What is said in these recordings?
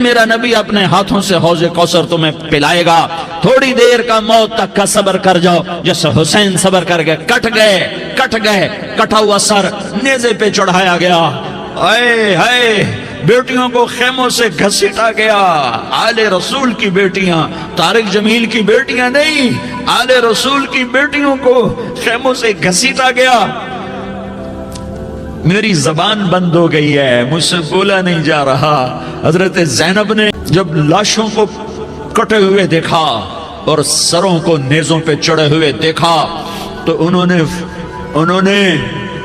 میرا نبی اپنے ہاتھوں سے حوض کوثر تمہیں پلائے گا، تھوڑی دیر کا موت تک کا صبر کر جاؤ۔ جیسے حسین صبر کر گئے، کٹ گئے، کٹا ہوا سر نیزے پہ چڑھایا گیا، اے ہائے بیٹیوں کو خیموں سے گھسیٹا گیا۔ آل رسول کی بیٹیاں، طارق جمیل کی بیٹیاں نہیں، آل رسول کی بیٹیوں کو خیموں سے گھسیٹا گیا۔ میری زبان بند ہو گئی ہے، مجھ سے بولا نہیں جا رہا۔ حضرت زینب نے جب لاشوں کو کٹے ہوئے دیکھا اور سروں کو نیزوں پہ چڑھے ہوئے دیکھا تو انہوں نے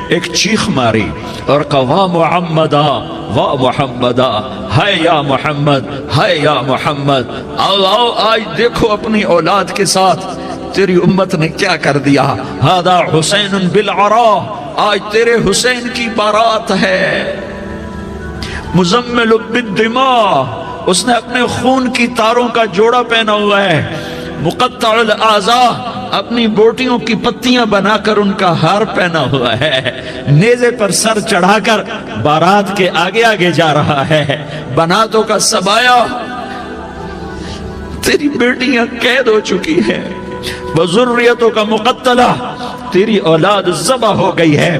ایک چیخ ماری اور کہا واہ محمدا، واہ محمدا، ہائے یا محمد، ہائے یا محمد۔ آؤ آج دیکھو اپنی اولاد کے ساتھ تیری امت نے کیا کر دیا۔ ہذا حسین بالعراء، آج تیرے حسین کی بارات ہے۔ مزمل بالدماء، اس نے اپنے خون کی تاروں کا جوڑا پہنا ہوا ہے۔ مقطع الاعضاء، اپنی بوٹیوں کی پتیاں بنا کر ان کا ہار پہنا ہوا ہے۔ نیزے پر سر چڑھا کر بارات کے آگے آگے جا رہا ہے۔ بناتوں کا سبایا، تیری بیٹیاں قید ہو چکی ہیں۔ بذریتوں کا مقتلہ، تیری اولاد ذبح ہو گئی ہے۔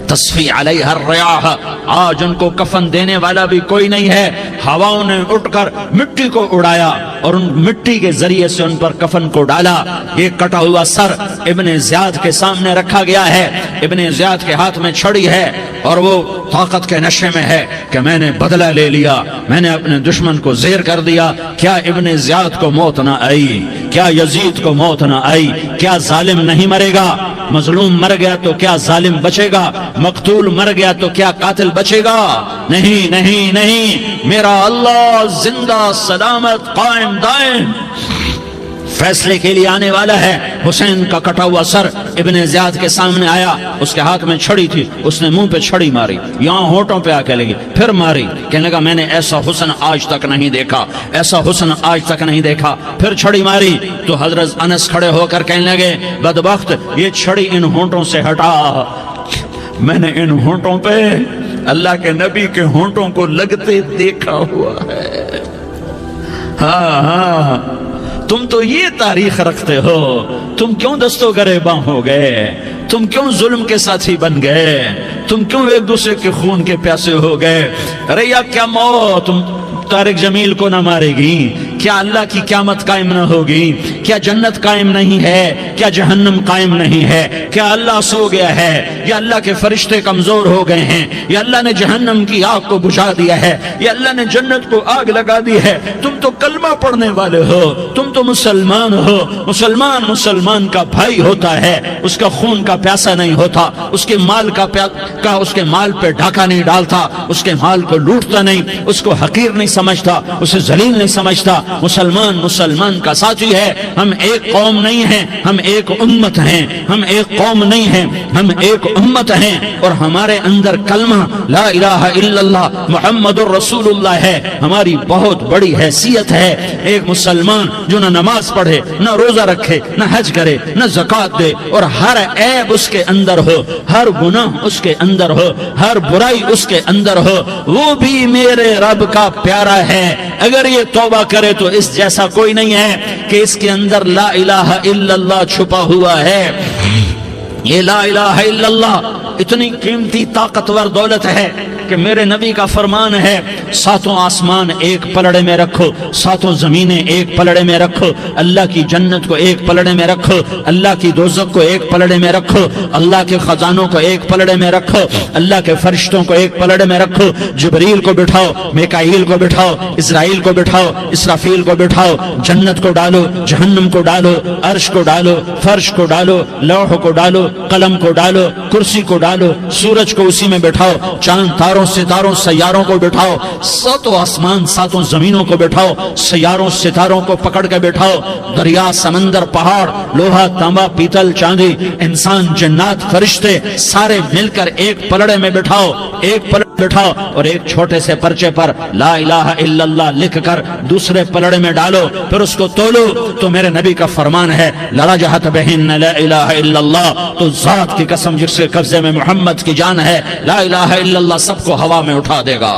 تصفی علیہ الریاح، آج ان کو کفن دینے والا بھی کوئی نہیں ہے۔ ہواؤں نے اٹھ کر مٹی کو اڑایا اور ان مٹی کے ذریعے سے ان پر کفن کو ڈالا۔ یہ کٹا ہوا سر ابن زیاد کے سامنے رکھا گیا ہے۔ ابن زیاد کے ہاتھ میں چھڑی ہے اور وہ طاقت کے نشے میں ہے کہ میں نے بدلہ لے لیا، میں نے اپنے دشمن کو زیر کر دیا۔ کیا ابن زیاد کو موت نہ آئی؟ کیا یزید کو موت نہ آئی؟ کیا ظالم نہیں مرے گا؟ مظلوم مر گیا تو کیا ظالم بچے گا؟ مقتول مر گیا تو کیا قاتل بچے گا؟ نہیں نہیں نہیں، میرا اللہ زندہ سلامت قائم دائم فیصلے کے لیے آنے والا ہے۔ حسین کا کٹا ہوا سر ابن زیاد کے سامنے آیا، اس کے ہاتھ میں چھڑی تھی، اس نے منہ پہ چھڑی ماری، یہاں ہونٹوں پہ آ کے لگی، پھر ماری، کہنے لگا میں نے ایسا حسن آج تک نہیں دیکھا، ایسا حسن آج تک نہیں دیکھا، پھر چھڑی ماری تو حضرت انس کھڑے ہو کر کہنے لگے بدبخت یہ چھڑی ان ہونٹوں سے ہٹا، میں نے ان ہونٹوں پہ اللہ کے نبی کے ہونٹوں کو لگتے دیکھا ہوا ہے۔ ہاں تم تو یہ تاریخ رکھتے ہو، تم کیوں دستوں گریباں ہو گئے؟ تم کیوں ظلم کے ساتھی بن گئے؟ تم کیوں ایک دوسرے کے خون کے پیاسے ہو گئے؟ ارے یا کیا موت طارق جمیل کو نہ مارے گی؟ کیا اللہ کی قیامت قائم نہ ہوگی؟ کیا جنت قائم نہیں ہے؟ کیا جہنم قائم نہیں ہے؟ کیا اللہ سو گیا ہے؟ یا اللہ کے فرشتے کمزور ہو گئے ہیں؟ یا اللہ نے جہنم کی آگ کو بجھا دیا ہے؟ یا اللہ نے جنت کو آگ لگا دی ہے؟ تم تو کلمہ پڑھنے والے ہو، تم تو مسلمان ہو۔ مسلمان کا بھائی ہوتا ہے، اس کا خون کا پیاسا نہیں ہوتا، اس کے مال اس کے مال پہ ڈھاکہ نہیں ڈالتا، اس کے مال کو لوٹتا نہیں، اس کو حقیر نہیں سمجھتا، اسے ذلیل نہیں سمجھتا۔ مسلمان کا ساتھی ہے۔ ہم ایک قوم نہیں ہیں، ہم ایک امت ہیں، ہم ایک قوم نہیں ہیں، ہم ایک امت ہیں، اور ہمارے اندر کلمہ لا الہ الا اللہ محمد الرسول اللہ ہے۔ ہماری بہت بڑی حیثیت ہے۔ ایک مسلمان جو نہ نماز پڑھے، نہ روزہ رکھے، نہ حج کرے، نہ زکوٰۃ دے، اور ہر عیب اس کے اندر ہو، ہر گناہ اس کے اندر ہو، ہر برائی اس کے اندر ہو، وہ بھی میرے رب کا پیارا ہے۔ اگر یہ توبہ کرے تو اس جیسا کوئی نہیں ہے کہ اس کے اندر لا الہ الا اللہ چھپا ہوا ہے۔ یہ لا الہ الا اللہ اتنی قیمتی طاقتور دولت ہے کہ میرے نبی کا فرمان ہے ساتوں آسمان ایک پلڑے میں رکھو، ساتوں زمینیں ایک پلڑے میں رکھو، اللہ کی جنت کو ایک پلڑے میں رکھو، اللہ کی دوزخ کو ایک پلڑے میں رکھو، اللہ کے خزانوں کو ایک پلڑے میں رکھو، اللہ کے فرشتوں کو ایک پلڑے میں رکھو، جبریل کو بٹھاؤ، میکائیل کو بٹھاؤ، اسرائیل کو بٹھاؤ، اسرافیل کو بٹھاؤ، جنت کو ڈالو، جہنم کو ڈالو، عرش کو ڈالو، فرش کو ڈالو، لوح کو ڈالو، قلم کو ڈالو، کرسی کو ڈالو، سورج کو اسی میں بٹھاؤ، چاند تاروں ستاروں سیاروں کو بٹھاؤ، ساتوں آسمان ساتوں زمینوں کو بٹھاؤ، سیاروں ستاروں کو پکڑ کے بٹھاؤ، دریا سمندر پہاڑ لوہا تانبا پیتل چاندی انسان جنات فرشتے سارے مل کر ایک پلڑے میں بٹھاؤ، ایک پلڑے بٹھاؤ، اور ایک چھوٹے سے پرچے پر لا الہ الا اللہ لکھ کر دوسرے پلڑے میں ڈالو، پھر اس کو تولو تو میرے نبی کا فرمان ہے لرجحت بہن لا الہ الا اللہ، تو ذات کی قسم جس کے قبضے میں محمد کی جان ہے، لا الہ الا اللہ سب کو ہوا میں اٹھا دے گا۔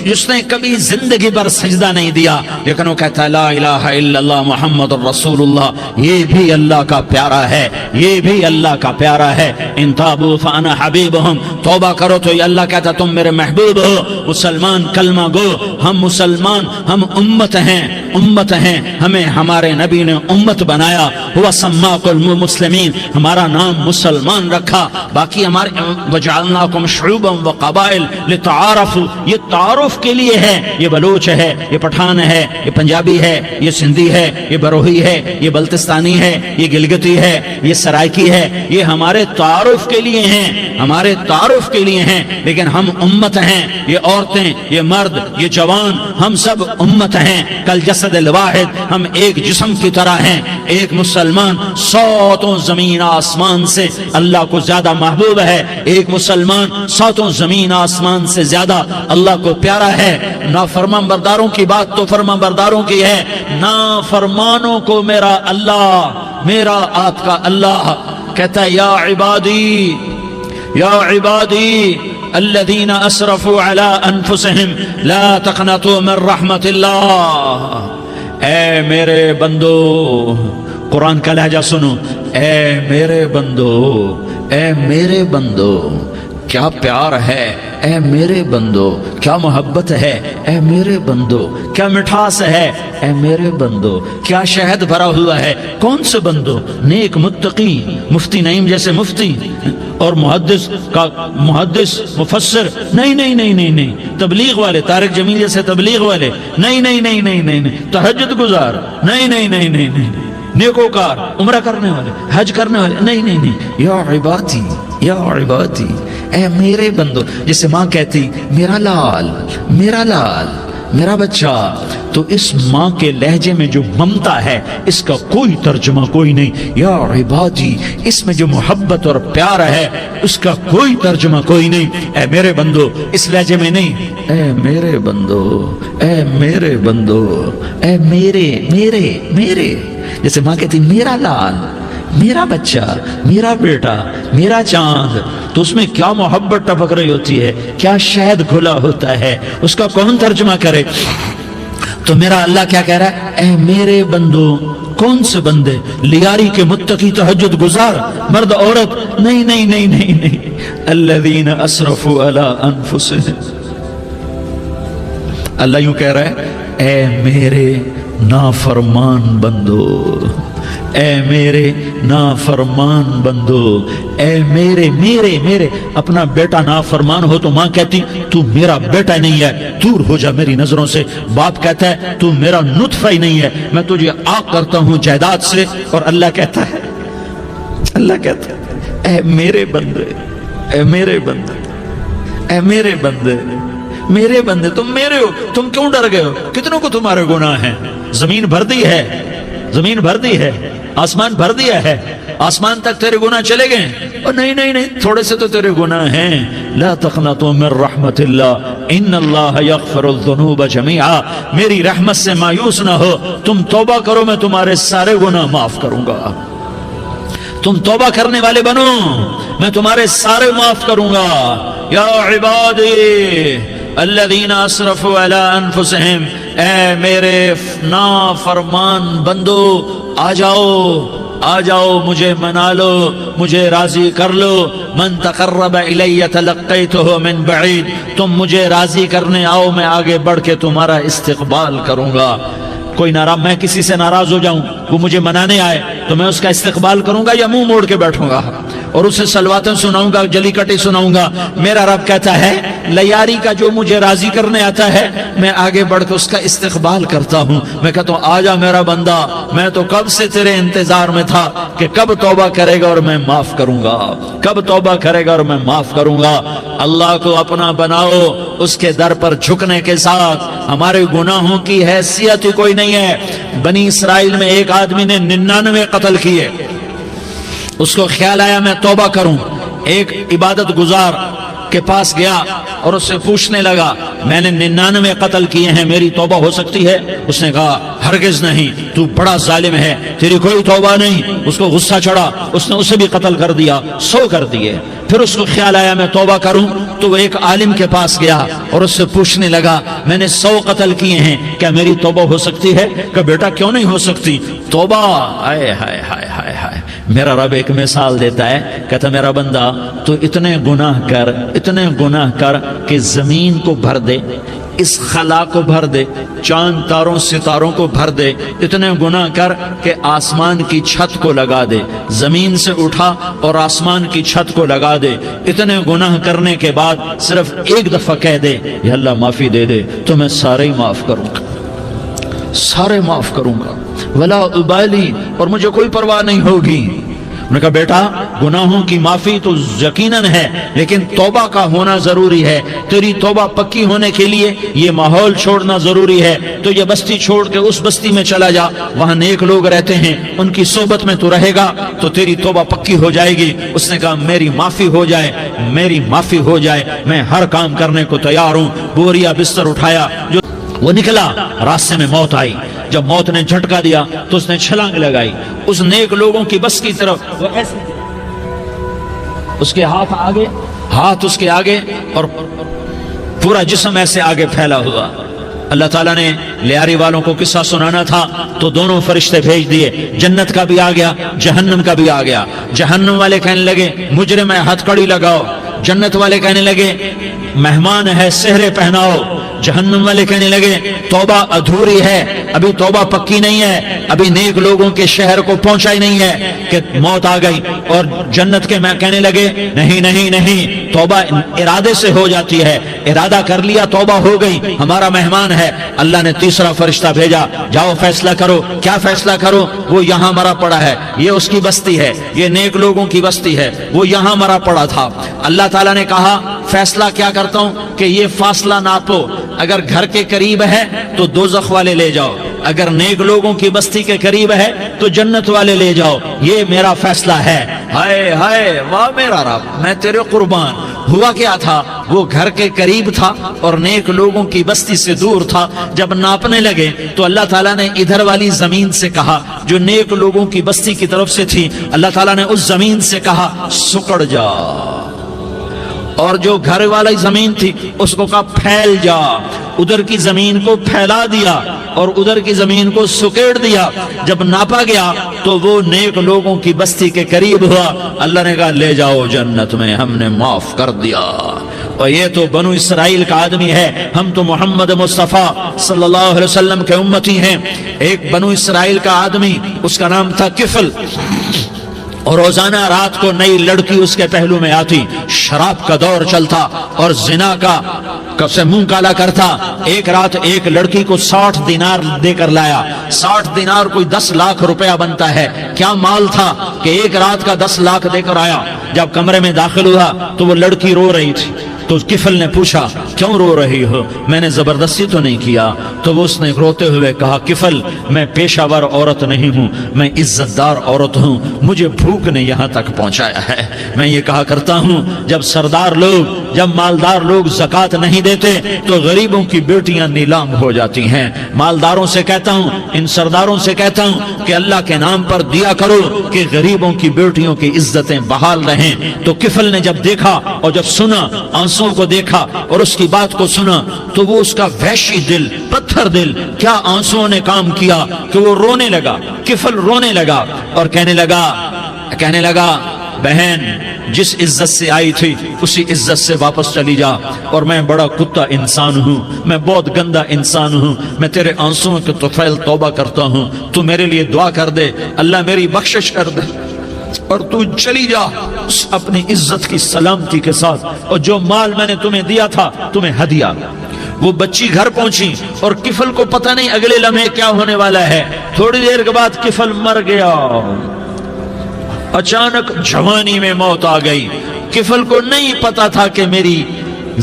جس نے کبھی زندگی پر سجدہ نہیں دیا لیکن وہ کہتا ہے لا الہ الا اللہ محمد الرسول اللہ، یہ بھی اللہ کا پیارا ہے، یہ بھی اللہ کا پیارا ہے۔ ان تابوا فانا حبیبہم، توبہ کرو تو یہ اللہ کہتا تم میرے محبوب ہو۔ مسلمان کلمہ گو، ہم مسلمان، ہم امت ہیں، امت ہیں، ہمیں ہمارے نبی نے امت بنایا، ہوا سماکم المسلمین، ہمارا نام مسلمان رکھا، باقی ہمارے وجعلناکم شعوبا وقبائل لتعارفوا، یہ تعارف کے لیے ہے، یہ بلوچ ہے، یہ پٹھان ہے، یہ پنجابی ہے، یہ سندھی ہے، یہ بروہی ہے، یہ بلتستانی ہے، یہ گلگتی ہے، یہ سرائکی ہے، یہ ہمارے تعارف کے لیے ہیں، ہمارے تعارف کے لیے ہیں، لیکن ہم امت ہیں، یہ عورتیں، یہ مرد، یہ جوان، ہم سب امت ہیں، کل جسد الواحد، ہم ایک جسم کی طرح ہیں۔ ایک مسلمان ساتوں زمین آسمان سے اللہ کو زیادہ محبوب ہے، ایک مسلمان ساتوں زمین آسمان سے زیادہ اللہ کو پیارا ہے۔ نافرمان برداروں کی بات تو فرمان برداروں کی ہے، نافرمانوں کو میرا اللہ، میرا آپ کا اللہ کہتا ہے یا عبادی، یا عبادی الذین اسرفوا علی انفسہم لا تقنطوا من رحمت اللہ، اے میرے بندو، قرآن کا لہجہ سنو، اے میرے بندو، اے میرے بندو، کیا پیار ہے، اے میرے بندو، کیا محبت ہے، اے میرے بندو، کیا مٹھاس ہے، اے میرے بندو، کیا شہد بھرا ہوا ہے۔ کون سے بندو؟ نیک متقی، مفتی نعیم جیسے مفتی اور محدث کا محدث مفسر، نہیں نہیں نہیں نہیں نہیں، تبلیغ والے، طارق جمیل جیسے تبلیغ والے، نہیں نہیں نہیں نہیں نہیں، تہجد گزار، نہیں نہیں نہیں نہیں نہیں، نیکوکار، عمرہ کرنے والے، حج کرنے والے، نہیں نہیں نہیں، یا عبادی، یا عبادی، اے میرے بندو، جیسے ماں کہتی میرا لال، میرا لال، میرا بچہ، تو اس ماں کے لہجے میں جو ممتا ہے اس کا کوئی ترجمہ کوئی نہیں۔ یا عبادی، اس میں جو محبت اور پیار ہے اس کا کوئی ترجمہ کوئی نہیں۔ اے میرے بندو، اس لہجے میں نہیں، اے میرے بندو، اے میرے بندو، اے میرے میرے میرے، جیسے ماں کہتی میرا لال، میرا بچہ، میرا بیٹا، میرا چاند، تو اس میں کیا محبت ٹپک رہی ہوتی ہے، کیا شہد گھلا ہوتا ہے، اس کا کون ترجمہ کرے؟ تو میرا اللہ کیا کہہ رہا ہے؟ اے میرے بندو، کون سے بندے؟ لیاری کے متقی، تہجد گزار، مرد عورت، نہیں نہیں نہیں نہیں نہیں، الذین اسرفوا علی انفسہم، اللہ یوں کہہ رہا ہے اے میرے نافرمان بندو، اے میرے نافرمان بندو، اے میرے میرے میرے۔ اپنا بیٹا نافرمان ہو تو ماں کہتی تو میرا بیٹا نہیں ہے، دور ہو جا میری نظروں سے۔ باپ کہتا ہے تو میرا نطفہ ہی نہیں ہے، میں تجھے عاق کرتا ہوں جائیداد سے۔ اور اللہ کہتا ہے، اللہ کہتا ہے اے میرے بندے، اے میرے بندے، اے میرے بندے، میرے بندے، تم میرے ہو، تم کیوں ڈر گئے ہو؟ کتنوں کو تمہارے گناہ ہیں؟ زمین بھر دی ہے، زمین بھر دی ہے، آسمان بھر دیا ہے، آسمان تک تیرے گناہ چلے گئے؟ اور نہیں نہیں نہیں، تھوڑے سے تو تیرے گناہ ہیں۔ لا تقنطوا من رحمت اللہ ان اللہ یغفر الذنوب جميعا، میری رحمت سے مایوس نہ ہو، تم توبہ کرو میں تمہارے سارے گناہ معاف کروں گا۔ تم توبہ کرنے والے بنو، میں تمہارے سارے معاف کروں گا۔ یا عبادی الذین اسرفوا علی انفسہم، اے میرے نافرمان بندو، آ جاؤ، آ جاؤ، مجھے منا لو، مجھے راضی کر لو۔ من تقرب الی تلقیتہ من بعید، تم مجھے راضی کرنے آؤ، میں آگے بڑھ کے تمہارا استقبال کروں گا۔ کوئی ناراض، میں کسی سے ناراض ہو جاؤں، وہ مجھے منانے آئے تو میں اس کا استقبال کروں گا یا منہ موڑ کے بیٹھوں گا اور اسے سلواتیں سناؤں گا، جلی کٹی سناؤں گا؟ میرا رب کہتا ہے لیاری کا جو مجھے راضی کرنے آتا ہے میں آگے بڑھ کے اس کا استقبال کرتا ہوں۔ میں کہتا ہوں آ جا میرا بندہ، میں تو کب سے تیرے انتظار میں تھا کہ کب توبہ کرے گا اور میں معاف کروں گا، کب توبہ کرے گا اور میں معاف کروں گا۔ اللہ کو اپنا بناؤ، اس کے در پر جھکنے کے ساتھ ہمارے گناہوں کی حیثیت ہی کوئی نہیں ہے۔ بنی اسرائیل میں ایک آدمی نے 99 قتل کیے، اس کو خیال آیا میں توبہ کروں، ایک عبادت گزار کے پاس گیا اور اس سے پوچھنے لگا میں نے 99 قتل کیے ہیں، میری توبہ ہو سکتی ہے؟ اس نے کہا ہرگز نہیں، تو بڑا ظالم ہے، تیری کوئی توبہ نہیں۔ اس کو غصہ چڑھا، اس نے اسے بھی قتل کر دیا، 100 کر دیے۔ پھر پھر اس کو خیال آیا میں توبہ کروں، تو وہ ایک عالم کے پاس گیا اور اس سے پوچھنے لگا میں نے 100 قتل کیے ہیں، کیا میری توبہ ہو سکتی ہے؟ کہ بیٹا کیوں نہیں ہو سکتی توبہ؟ ہائے ہائے ہائے ہائے ہائے، میرا رب ایک مثال دیتا ہے، کہتا میرا بندہ تو اتنے گناہ کر کہ زمین کو بھر دے، اس خلا کو بھر دے، چاند تاروں ستاروں کو بھر دے، اتنے گناہ کر کہ آسمان کی چھت کو لگا دے، زمین سے اٹھا اور آسمان کی چھت کو لگا دے، اتنے گناہ کرنے کے بعد صرف ایک دفعہ کہہ دے یا اللہ معافی دے دے تو میں سارے ہی معاف کروں گا، سارے معاف کروں گا، ولا ابالی، اور مجھے کوئی پرواہ نہیں ہوگی۔ انہوں نے کہا بیٹا گناہوں کی معافی تو یقیناً ہے، لیکن توبہ کا ہونا ضروری ہے، تیری توبہ پکی ہونے کے لیے یہ ماحول چھوڑنا ضروری ہے، تو یہ بستی چھوڑ کے اس بستی میں چلا جا، وہاں نیک لوگ رہتے ہیں، ان کی صحبت میں تو رہے گا تو تیری توبہ پکی ہو جائے گی۔ اس نے کہا میری معافی ہو جائے، میری معافی ہو جائے، میں ہر کام کرنے کو تیار ہوں۔ بوریا بستر اٹھایا، جو وہ نکلا، راستے میں موت آئی، جب موت نے جھٹکا دیا تو اس نے چھلانگ لگائی اس نیک لوگوں کی بس کی طرف، وہ ایسے اس کے ہاتھ اس کے آگے اور پورا جسم ایسے آگے پھیلا ہوا۔ اللہ تعالیٰ نے لیاری والوں کو قصہ سنانا تھا تو دونوں فرشتے بھیج دیے، جنت کا بھی آ گیا، جہنم کا بھی آ گیا۔ جہنم والے کہنے لگے مجرم ہے ہتھ کڑی لگاؤ، جنت والے کہنے لگے مہمان ہے سہرے پہناؤ، جہنم والے کہنے لگے توبہ ادھوری ہے، ابھی توبہ پکی نہیں ہے، ابھی نیک لوگوں کے شہر کو پہنچا ہی نہیں ہے کہ موت آ گئی۔ اور جنت کے میں کہنے لگے نہیں نہیں نہیں، توبہ ارادے سے ہو جاتی ہے، ارادہ کر لیا توبہ ہو گئی، ہمارا مہمان ہے۔ اللہ نے تیسرا فرشتہ بھیجا، جاؤ فیصلہ کرو، کیا فیصلہ کرو؟ وہ یہاں مرا پڑا ہے، یہ اس کی بستی ہے، یہ نیک لوگوں کی بستی ہے، وہ یہاں مرا پڑا تھا۔ اللہ تعالیٰ نے کہا فیصلہ کیا کرتا ہوں کہ یہ فاصلہ ناپو، اگر گھر کے قریب ہے تو دوزخ والے لے جاؤ، اگر نیک لوگوں کی بستی کے قریب ہے تو جنت والے لے جاؤ، یہ میرا فیصلہ ہے۔ ہائے ہائے واہ میرا رب، میں تیرے قربان۔ ہوا کیا تھا؟ وہ گھر کے قریب تھا اور نیک لوگوں کی بستی سے دور تھا۔ جب ناپنے لگے تو اللہ تعالیٰ نے ادھر والی زمین سے کہا جو نیک لوگوں کی بستی کی طرف سے تھی، اللہ تعالیٰ نے اس زمین سے کہا سکڑ جا، اور جو گھر والی زمین تھی اس کو کہا پھیل جا، ادھر کی زمین کو پھیلا دیا اور ادھر کی زمین کو سکیڑ دیا۔ جب ناپا گیا تو وہ نیک لوگوں کی بستی کے قریب ہوا، اللہ نے کہا لے جاؤ جنت میں، ہم نے معاف کر دیا۔ اور یہ تو بنو اسرائیل کا آدمی ہے، ہم تو محمد مصطفیٰ صلی اللہ علیہ وسلم کے امتی ہیں۔ ایک بنو اسرائیل کا آدمی، اس کا نام تھا کفل، اور روزانہ رات کو نئی لڑکی اس کے پہلو میں آتی، شراب کا دور چلتا اور زنا کا سے منہ کالا کرتا۔ ایک رات ایک لڑکی کو 60 دینار دے کر لایا، 60 دینار کوئی 10 لاکھ روپیہ بنتا ہے، کیا مال تھا کہ ایک رات کا 10 لاکھ دے کر آیا۔ جب کمرے میں داخل ہوا تو وہ لڑکی رو رہی تھی، تو کفل نے پوچھا کیوں رو رہی ہو؟ میں نے زبردستی تو نہیں کیا۔ تو وہ اس نے روتے ہوئے کہا کفل میں پیشہ ور عورت نہیں ہوں، میں عزت دار عورت ہوں، مجھے بھوک نے یہاں تک پہنچایا ہے۔ میں یہ کہا کرتا ہوں جب سردار لوگ، جب مالدار لوگ زکوٰۃ نہیں دیتے تو غریبوں کی بیٹیاں نیلام ہو جاتی ہیں۔ مالداروں سے کہتا ہوں، ان سرداروں سے کہتا ہوں کہ اللہ کے نام پر دیا کرو کہ غریبوں کی بیٹیوں کی عزتیں بحال رہیں۔ تو کفل نے جب دیکھا اور جب سنا، آنسوں کو دیکھا اور اس کی بات کو سنا، تو وہ اس کا وحشی دل، پتھر دل، کیا آنسوں نے کام کیا کہ وہ رونے لگا۔ کفل رونے لگا اور کہنے لگا بہن جس عزت سے آئی تھی اسی عزت سے واپس چلی جا، اور میں بڑا کتا انسان ہوں، میں بہت گندا انسان ہوں، میں تیرے آنسوں کے طفیل توبہ کرتا ہوں، تو میرے لیے دعا کر دے، اللہ میری بخشش کر دے، اور تو چلی جا اپنی عزت کی سلامتی کے ساتھ، اور جو مال میں نے تمہیں دیا تھا تمہیں ہدیہ۔ وہ بچی گھر پہنچی اور کفل کو پتہ نہیں اگلے لمحے کیا ہونے والا ہے۔ تھوڑی دیر کے بعد کفل مر گیا، اچانک جوانی میں موت آ گئی۔ کفل کو نہیں پتا تھا کہ میری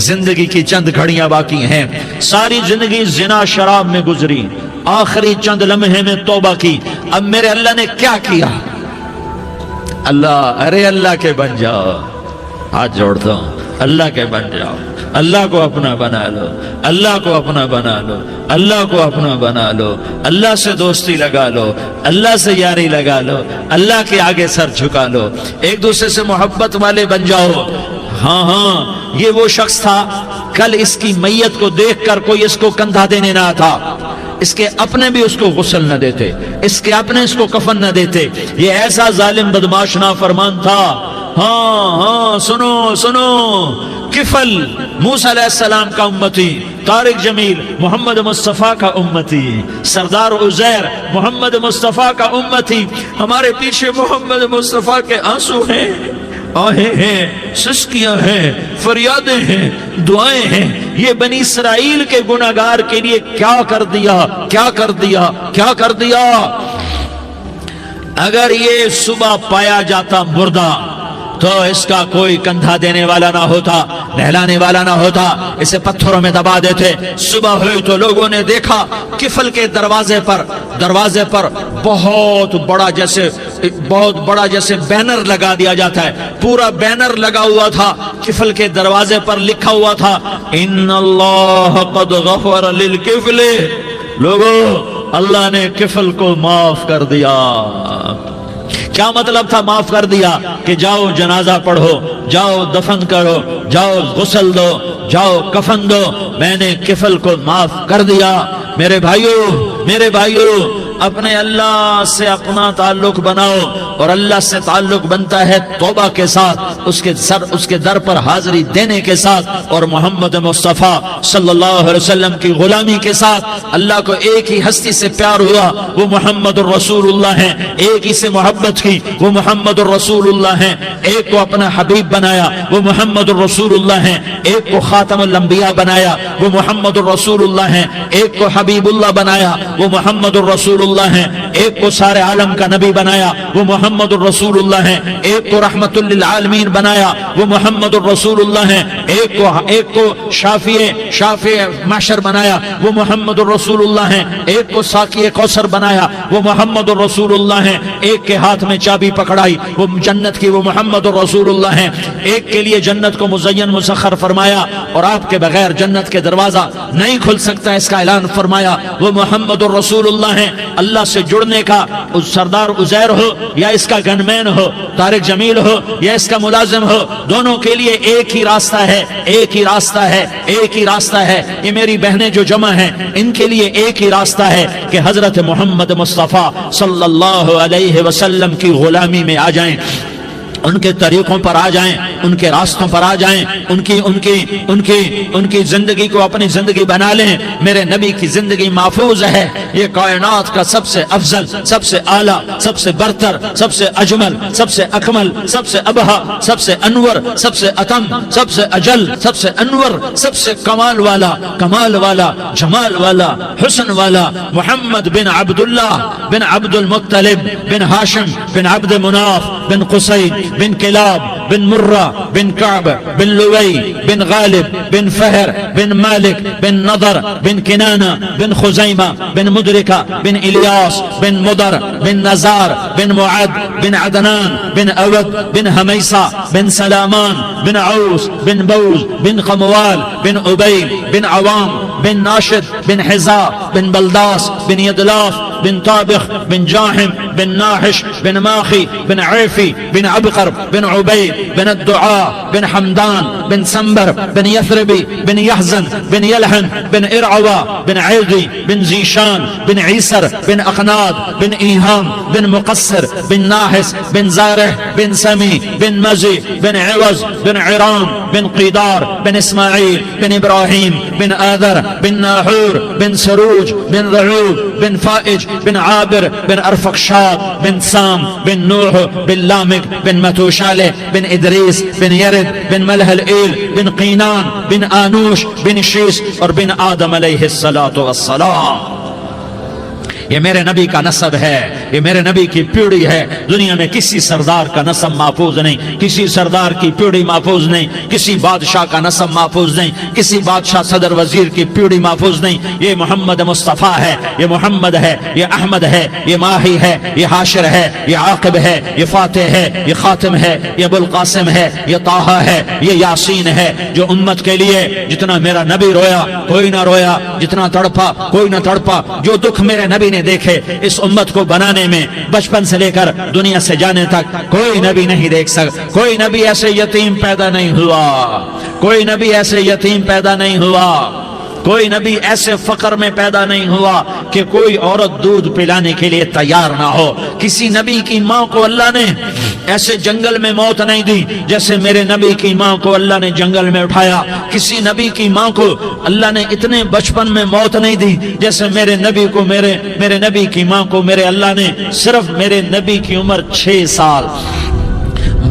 زندگی کی چند گھڑیاں باقی ہیں، ساری زندگی زنا شراب میں گزری، آخری چند لمحے میں توبہ کی، اب میرے اللہ نے کیا کیا؟ اللہ، ارے اللہ کے بن جاؤ، ہاتھ جوڑتا ہوں، اللہ کے بن جاؤ، اللہ کو اپنا بنا لو، اللہ کو اپنا بنا لو، اللہ کو اپنا بنا لو، اللہ سے دوستی لگا لو، اللہ سے یاری لگا لو، اللہ کے آگے سر جھکا لو، ایک دوسرے سے محبت والے بن جاؤ۔ ہاں ہاں، یہ وہ شخص تھا، کل اس کی میت کو دیکھ کر کوئی اس کو کندھا دینے نہ تھا، اس کے اپنے بھی اس کو غسل نہ دیتے، اس کے اپنے اس کو کفن نہ دیتے، یہ ایسا ظالم بدماش نافرمان تھا۔ ہاں ہاں، سنو سنو، کفل موسیٰ علیہ السلام کا امتی، طارق جمیل محمد مصطفیٰ کا امتی، سردار عزیر محمد مصطفیٰ کا امتی، ہمارے پیچھے محمد مصطفیٰ کے آنسو ہیں، آہیں ہیں، سسکیاں ہیں، فریادیں ہیں، دعائیں ہیں۔ یہ بنی اسرائیل کے گناہگار کے لیے کیا کر دیا، کیا کر دیا، کیا کر دیا۔ اگر یہ صبح پایا جاتا مردہ تو اس کا کوئی کندھا دینے والا نہ ہوتا، نہلانے والا نہ ہوتا، اسے پتھروں میں دبا دیتے۔ صبح ہوئی تو لوگوں نے دیکھا کفل کے دروازے پر بہت بڑا جیسے بینر لگا دیا جاتا ہے، پورا بینر لگا ہوا تھا، کفل کے دروازے پر لکھا ہوا تھا ان اللہ قد غفر للکفل، لوگوں اللہ نے کفل کو معاف کر دیا۔ کیا مطلب تھا معاف کر دیا؟ کہ جاؤ جنازہ پڑھو، جاؤ دفن کرو، جاؤ غسل دو، جاؤ کفن دو، میں نے کفل کو معاف کر دیا۔ میرے بھائیو، اپنے اللہ سے اپنا تعلق بناؤ، اور اللہ سے تعلق بنتا ہے توبہ کے ساتھ، اس کے در پر حاضری دینے کے ساتھ، اور محمد مصطفیٰ صلی اللہ علیہ وسلم کی غلامی کے ساتھ۔ اللہ کو ایک ہی ہستی سے پیار ہوا، وہ محمد الرسول اللہ ہیں، ایک ہی سے محبت کی، وہ محمد الرسول اللہ ہیں، ایک کو اپنا حبیب بنایا، وہ محمد الرسول اللہ ہیں، ایک کو خاتم الانبیاء بنایا، وہ محمد الرسول اللہ ہیں، ایک کو حبیب اللہ بنایا، وہ محمد الرسول اللہ ہیں، ایک کو سارے عالم کا نبی بنایا، وہ محمد الرسول اللہ ہیں، ایک کو رحمت للعالمین بنایا، وہ محمد الرسول اللہ ہیں، ایک کو شافع محشر بنایا، وہ محمد الرسول اللہ ہیں، ایک کو ساقی کوثر بنایا، وہ محمد الرسول اللہ ہیں، ایک کے ہاتھ میں چابی پکڑائی وہ جنت کی، وہ محمد الرسول اللہ ہیں، ایک کے لیے جنت کو مزین مسخر فرمایا اور آپ کے بغیر جنت کے دروازہ نہیں کھل سکتا، اس کا اعلان فرمایا، وہ محمد الرسول اللہ ہیں۔ اللہ سے جڑنے کا سردار عزیر ہو یا اس کا گنمین ہو، طارق جمیل ہو یا اس کا ملازم ہو، دونوں کے لیے ایک ہی راستہ ہے، ایک ہی راستہ ہے، ایک ہی راستہ ہے۔ یہ میری بہنیں جو جمع ہیں ان کے لیے ایک ہی راستہ ہے کہ حضرت محمد مصطفیٰ صلی اللہ علیہ وسلم کی غلامی میں آ جائیں، ان کے طریقوں پر آ جائیں، ان کے راستوں پر آ جائیں، ان کی زندگی کو اپنی زندگی بنا لیں۔ میرے نبی کی زندگی محفوظ ہے، یہ کائنات کا سب سے افضل، سب سے اعلیٰ، سب سے برتر، سب سے اجمل، سب سے اکمل، سب سے ابہا، سب سے انور، سب سے اتم، سب سے اجل، سب سے انور، سب سے کمال والا، جمال والا، حسن والا، محمد بن عبداللہ بن عبد المطلب بن ہاشم بن عبد مناف بن قصی بن کلاب بن مرہ بن کعب بن لوی بن غالب بن فہر بن مالک بن نضر بن کنانہ بن خزیمہ بن مدرکہ بن الیاس بن مدر بن نزار بن معد بن عدنان بن اود بن حمیسہ بن سلامان بن عوس بن بوز بن قموال بن عبید بن عوام بن ناشد بن حزا بن بلداس بن یدلاف بن طابخ بن جاحم بن ناحش بن ماخی بن عیفی بن عبقر بن عبید بن الدعاء بن حمدان بن سنبر بن یثربی بن یحزن بن یلحن بن ارعوا بن عیدی بن زیشان بن عیسر بن اقناد بن ایہام بن مقصر بن ناحس بن زارح بن سمی بن مزی بن عوض بن عرام بن قیدار بن اسماعیل بن ابراہیم بن آذر بن ناحور بن سروج بن رعوب بن فائج بن عابر بن ارفقشاد بن سام بن نوح بن لامک بن متوشالہ بن ادریس بن یرد بن ملح الایل بن قینان بن آنوش بن شیس اور بن آدم علیہ الصلاۃ والسلام۔ یہ میرے نبی کا نسب ہے، یہ میرے نبی کی پیڑھی ہے. دنیا میں کسی سردار کا نسب محفوظ نہیں, کسی سردار کی پیڑھی محفوظ نہیں, کسی بادشاہ کا نسب محفوظ نہیں, کسی بادشاہ صدر وزیر کی پیڑھی محفوظ نہیں. یہ محمد مصطفیٰ ہے, یہ محمد ہے, یہ احمد ہے, یہ ماہی ہے, یہ حاشر ہے, یہ عاقب ہے, یہ فاتح ہے, یہ خاتم ہے, یہ ابو القاسم ہے, یہ طٰہٰ ہے, یہ یاسین ہے. جو امت کے لیے جتنا میرا نبی رویا کوئی نہ رویا, جتنا تڑپا کوئی نہ تڑپا, جو دکھ میرے نبی نے دیکھے اس امت کو بنانے میں بچپن سے لے کر دنیا سے جانے تک کوئی نبی نہیں دیکھ سکتا. کوئی نبی ایسے یتیم پیدا نہیں ہوا, کوئی نبی ایسے یتیم پیدا نہیں ہوا, کوئی نبی ایسے فقر میں پیدا نہیں ہوا کہ کوئی عورت دودھ پلانے کے لیے تیار نہ ہو. کسی نبی کی ماں کو اللہ نے ایسے جنگل میں موت نہیں دی جیسے میرے نبی کی ماں کو اللہ نے جنگل میں اٹھایا. کسی نبی کی ماں کو اللہ نے اتنے بچپن میں موت نہیں دی جیسے میرے نبی کو میرے نبی کی ماں کو میرے اللہ نے صرف میرے نبی کی عمر 6 سال,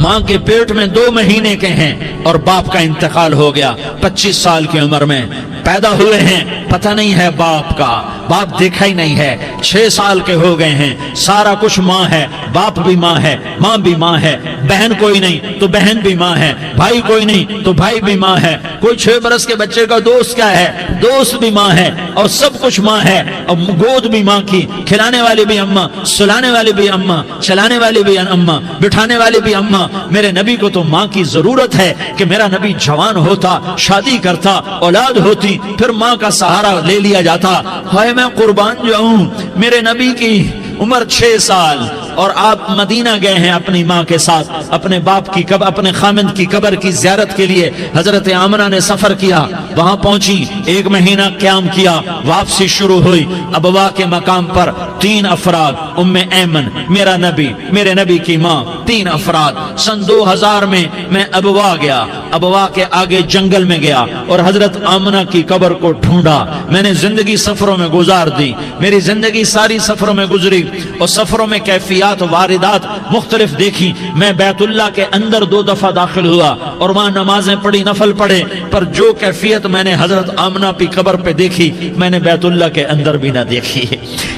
ماں کے پیٹ میں 2 مہینے کے ہیں اور باپ کا انتقال ہو گیا 25 سال کی عمر میں. پیدا ہوئے ہیں, پتہ نہیں ہے باپ کا, باپ دیکھا ہی نہیں ہے. 6 سال کے ہو گئے ہیں, سارا کچھ ماں ہے, باپ بھی ماں ہے, ماں بھی ماں ہے, بہن کوئی نہیں تو بہن بھی ماں ہے, بھائی کوئی نہیں تو بھائی بھی ماں ہے, کوئی 6 برس کے بچے کا دوست کیا ہے, دوست بھی ماں ہے, اور سب کچھ ماں ہے. اور گود بھی ماں کی, کھلانے والی بھی اماں, سلانے والی بھی اماں, چلانے والی بھی اماں, بٹھانے والی بھی اماں. میرے نبی کو تو ماں کی ضرورت ہے کہ میرا نبی جوان ہوتا, شادی کرتا, اولاد ہوتی, پھر ماں کا سہارا لے لیا جاتا. ہائے میں قربان جاؤں, میرے نبی کی عمر 6 سال اور آپ مدینہ گئے ہیں اپنی ماں کے ساتھ, اپنے باپ کی اپنے خامند کی قبر کی زیارت کے لیے. حضرت آمنہ نے سفر کیا, وہاں پہنچی, 1 مہینہ قیام کیا, واپسی شروع ہوئی. ابوا کے مقام پر 3 افراد, ام ایمن, میرا نبی, میرے نبی کی ماں, 3 افراد. سن 2000 میں ابوا گیا, ابوا کے آگے جنگل میں گیا اور حضرت آمنہ کی قبر کو ڈھونڈا. میں نے زندگی سفروں میں گزار دی, میری زندگی ساری سفروں میں گزری اور سفروں میں کیفیات واردات مختلف دیکھی. میں بیت اللہ کے اندر 2 دفعہ داخل ہوا اور وہاں نمازیں پڑھی, نفل پڑھے, پر جو کیفیت میں نے حضرت آمنہ کی قبر پہ دیکھی میں نے بیت اللہ کے اندر بھی نہ دیکھی.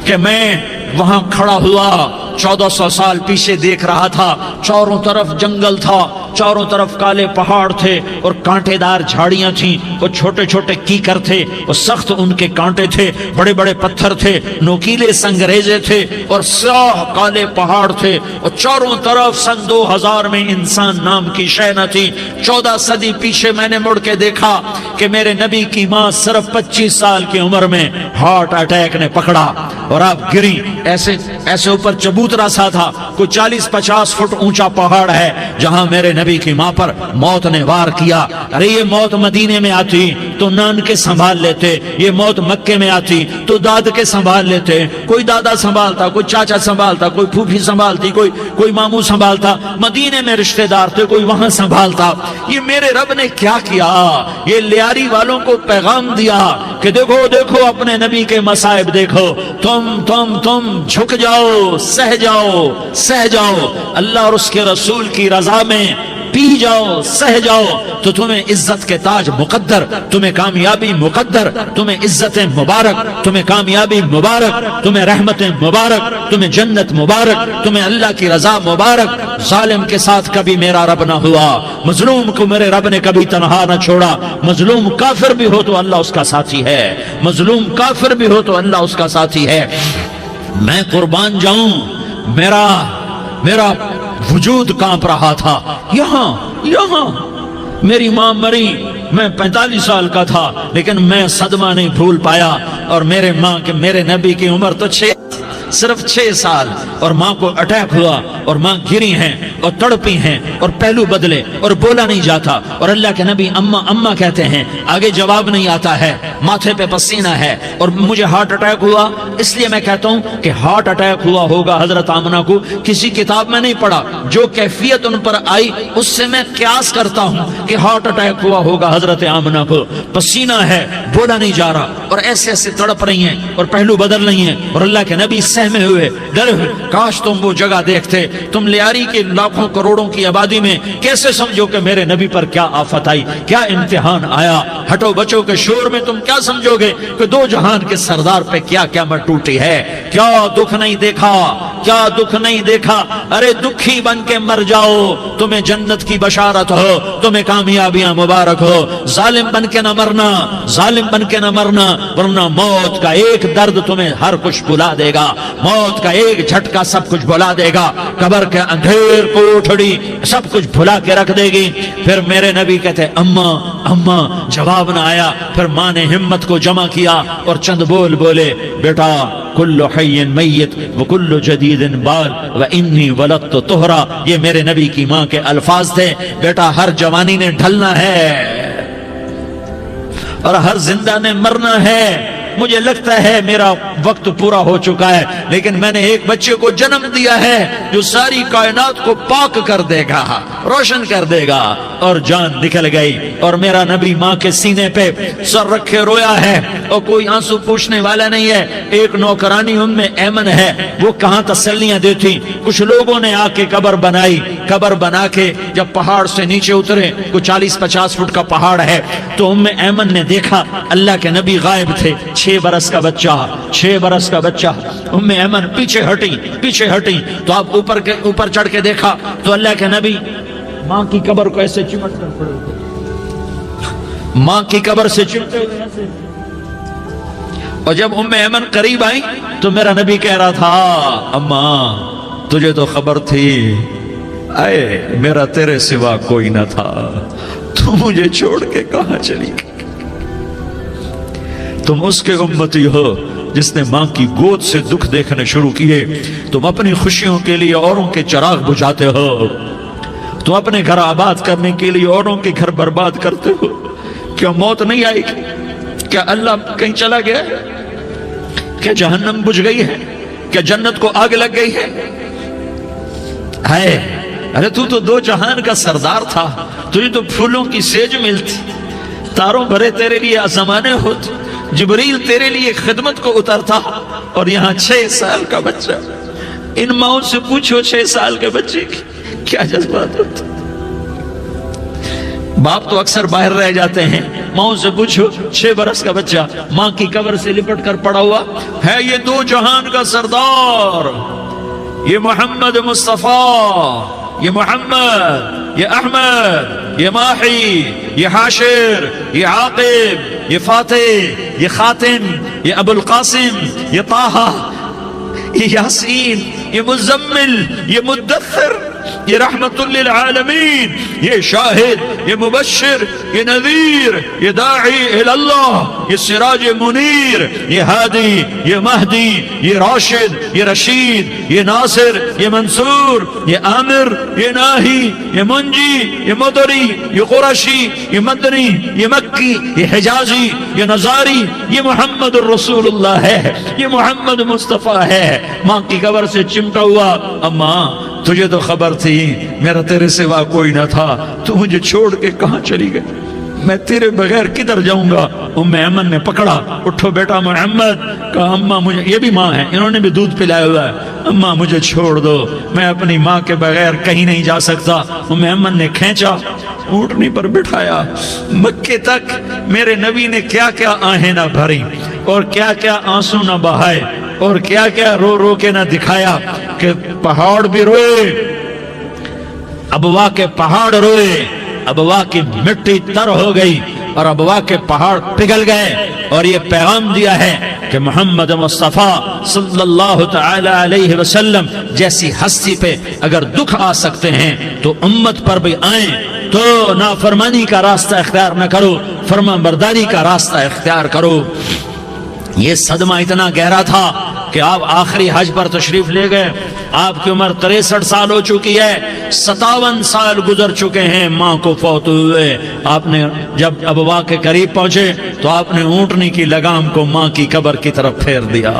کہ میں وہاں کھڑا ہوا 1400 سال پیچھے دیکھ رہا تھا, چاروں طرف جنگل تھا, چاروں طرف کالے پہاڑ تھے اور کانٹے دار جھاڑیاں تھیں, وہ چھوٹے چھوٹے کیکر تھے, وہ سخت ان کے کانٹے تھے, بڑے بڑے پتھر تھے, نوکیلے سنگریزے تھے اور سیاہ کالے پہاڑ تھے, اور چاروں طرف سن 2000 میں انسان نام کی شے نہ تھی. 14 صدی پیچھے میں نے مڑ کے دیکھا کہ میرے نبی کی ماں صرف 25 سال کی عمر میں ہارٹ اٹیک نے پکڑا اور آپ گری. ایسے اوپر چبوترا سا تھا, کوئی 40-50 فٹ اونچا پہاڑ ہے جہاں میرے نبی کی ماں پر موت نے وار کیا. ارے یہ موت مدینے میں آتی تو نان کے سنبھال لیتے, یہ موت مکے میں آتی تو داد کے سنبھال لیتے. کوئی دادا سنبھالتا, کوئی چاچا سنبھالتا, کوئی پھوپھی سنبھالتی, کوئی ماموں سنبھالتا. مدینے میں رشتہ دار تھے, کوئی وہاں سنبھالتا. یہ میرے رب نے کیا کیا, یہ لیاری والوں کو پیغام دیا کہ دیکھو دیکھو اپنے نبی کے مصائب دیکھو, تم جھک جاؤ, سہ جاؤ, اللہ اور اس کے رسول کی رضا میں پی جاؤ, سہ جاؤ, تو تمہیں عزت کے تاج مقدر, تمہیں کامیابی مقدر, تمہیں عزتیں مبارک, تمہیں کامیابی مبارک, تمہیں رحمتیں مبارک, تمہیں جنت مبارک, تمہیں اللہ کی رضا مبارک. ظالم کے ساتھ کبھی میرا رب نہ ہوا, مظلوم کو میرے رب نے کبھی تنہا نہ چھوڑا. مظلوم کافر بھی ہو تو اللہ اس کا ساتھی ہے, مظلوم کافر بھی ہو تو اللہ اس کا ساتھی ہے. میں قربان جاؤں, میرا وجود کانپ رہا تھا. یہاں میری ماں مری, میں 45 سال کا تھا, لیکن میں صدمہ نہیں بھول پایا. اور میرے نبی کی عمر تو صرف 6 سال, اور ماں کو اٹیک ہوا اور ماں گری ہیں اور تڑپی ہیں اور پہلو بدلے اور بولا نہیں جاتا, اور اللہ کے نبی اماں کہتے ہیں, آگے جواب نہیں آتا ہے, ماتھے پہ پسینہ ہے, اور مجھے ہارٹ اٹیک ہوا. اس لیے میں کہتا ہوں کہ ہارٹ اٹیک ہوا ہوگا حضرت آمنہ کو, کسی کتاب میں نہیں پڑھا, جو کیفیت ان پر آئی اس سے میں قیاس کرتا ہوں کہ ہارٹ اٹیک ہوا ہوگا حضرت آمنہ کو. پسینہ ہے, بولا نہیں جا رہا, اور ایسے تڑپ رہی ہیں اور پہلو بدل رہی ہیں, اور اللہ کے نبی سہمے ہوئے, ڈرے ہوئے. کاش تم وہ جگہ دیکھتے, تم لیاری کے لاکھوں کروڑوں کی آبادی میں کیسے سمجھو کہ میرے نبی پر کیا آفت آئی, کیا امتحان آیا. ہٹو بچوں کے شور میں تم کیا سمجھو گے کہ 2 جہان کے سردار پہ کیا قیامت ٹوٹی ہے. کیا دکھ نہیں دیکھا, کیا دکھ نہیں دیکھا؟ ارے دکھی بن کے مر جاؤ، تمہیں جنت کی بشارت ہو، تمہیں کامیابیاں مبارک ہو۔ ظالم بن کے نہ مرنا، ظالم بن کے نہ مرنا، ورنہ موت کا ایک درد تمہیں ہر کچھ بلا دے گا، موت کا ایک جھٹکا سب کچھ بلا دے گا، قبر کے اندھیر کوٹھڑی سب کچھ بھلا کے رکھ دے گی۔ پھر میرے نبی کہتے اماں اماں، جواب نہ آیا۔ پھر ماں نے ہمت کو جمع کیا اور چند بول بولے، بیٹا کل حی میت وکل جدید بال وانی ولدت طہرا، یہ میرے نبی کی ماں کے الفاظ تھے۔ بیٹا ہر جوانی نے ڈھلنا ہے اور ہر زندہ نے مرنا ہے۔ مجھے لگتا ہے میرا وقت پورا ہو چکا ہے، لیکن میں نے ایک بچے کو جنم دیا ہے جو ساری کائنات کو پاک کر دے گا، روشن کر دے گا۔ اور جان نکل گئی اور میرا نبی ماں کے سینے پہ سر رکھے رویا ہے اور کوئی آنسو پوچھنے والا نہیں ہے۔ ایک نوکرانی ام ایمن ہے، وہ کہاں تسلیاں دیتی۔ کچھ لوگوں نے آ کے قبر بنائی، قبر بنا کے جب پہاڑ سے نیچے اترے، کوئی 40-50 فٹ کا پہاڑ ہے، تو ام ایمن نے دیکھا اللہ کے نبی غائب تھے، 6 برس کا بچہ، 6 برس کا بچہ۔ ام ایمن پیچھے ہٹی تو آپ اوپر چڑھ کے دیکھا تو اللہ کے نبی ماں کی قبر کو ایسے چمٹ کر پڑے ہوئے، ماں کی قبر سے چمٹے ہوئے ایسے۔ اور جب ام ایمن قریب آئی تو میرا نبی کہہ رہا تھا اماں تجھے تو خبر تھی، اے میرا تیرے سوا کوئی نہ تھا، تو مجھے چھوڑ کے کہاں چلی گئی؟ تم اس کے امتی ہو جس نے ماں کی گود سے دکھ دیکھنے شروع کیے۔ تم اپنی خوشیوں کے لیے اوروں کے چراغ بجھاتے ہو، تم اپنے گھر آباد کرنے کے لیے اوروں کے گھر برباد کرتے ہو۔ کیا موت نہیں آئی؟ کیا اللہ کہیں چلا گیا؟ کیا جہنم بجھ گئی ہے؟ کیا جنت کو آگ لگ گئی ہے؟ ارے تو 2 جہان کا سردار تھا، تجھے تو پھولوں کی سیج ملتی، تاروں بھرے تیرے لیے زمانے ہوتے، جبریل تیرے لیے خدمت کو اترتا، اور یہاں 6 سال کا بچہ۔ ان ماؤں سے پوچھو 6 سال کے بچے کی کیا جذبات ہوتے۔ باپ تو اکثر باہر رہ جاتے ہیں، ماؤں سے پوچھو 6 برس کا بچہ ماں کی قبر سے لپٹ کر پڑا ہوا ہے۔ یہ 2 جہان کا سردار، یہ محمد مصطفیٰ، یہ محمد، یہ احمد، یہ ماحی، یہ حاشر، یہ عاقب، یہ فاتح، یہ خاتم، یہ ابو القاسم، یہ طٰہٰ، یہ یاسین، یہ مزمل، یہ مدثر، یہ رحمت للعالمین، یہ شاہد، یہ مبشر، یہ نذیر، یہ داعی اللہ، یہ سراج منیر، یہ ہادی، یہ مہدی، یہ راشد، یہ رشید، یہ ناصر، یہ منصور، یہ عامر، یہ ناہی، یہ منجی، یہ مدری، یہ قرشی، یہ مدنی، یہ مکی، یہ حجازی، یہ نظاری، یہ محمد الرسول اللہ ہے، یہ محمد مصطفیٰ ہے۔ ماں کی قبر سے چمٹا ہوا، اماں تجھے تو خبر تھی میرا تیرے سوا کوئی نہ تھا، تو مجھے چھوڑ کے کہاں چلی گئی؟ میں تیرے بغیر کدھر جاؤں گا؟ ام ایمن نے پکڑا، اٹھو بیٹا محمد، کہا اماں مجھے، یہ بھی ماں ہے، انہوں نے بھی دودھ پلایا ہوا ہے، اماں مجھے چھوڑ دو، میں اپنی ماں کے بغیر کہیں نہیں جا سکتا۔ ام ایمن نے کھینچا، اونٹنی پر بٹھایا، مکے تک میرے نبی نے کیا کیا آہیں نہ بھری اور کیا کیا آنسو نہ بہائے اور کیا کیا رو رو کے نہ دکھایا کہ پہاڑ بھی روئے، ابوا کے پہاڑ روئے، ابوا کی مٹی تر ہو گئی اور ابوا کے پہاڑ پگھل گئے۔ اور یہ پیغام دیا ہے کہ محمد مصطفیٰ صلی اللہ تعالی علیہ وسلم جیسی ہستی پہ اگر دکھ آ سکتے ہیں تو امت پر بھی آئیں، تو نافرمانی کا راستہ اختیار نہ کرو، فرما برداری کا راستہ اختیار کرو۔ یہ صدمہ اتنا گہرا تھا کہ آپ آخری حج پر تشریف لے گئے، آپ کی عمر 63 سال ہو چکی ہے، 57 سال گزر چکے ہیں ماں کو فوت ہوئے۔ آپ نے جب ابوا کے قریب پہنچے تو آپ نے اونٹنی کی لگام کو ماں کی قبر کی طرف پھیر دیا۔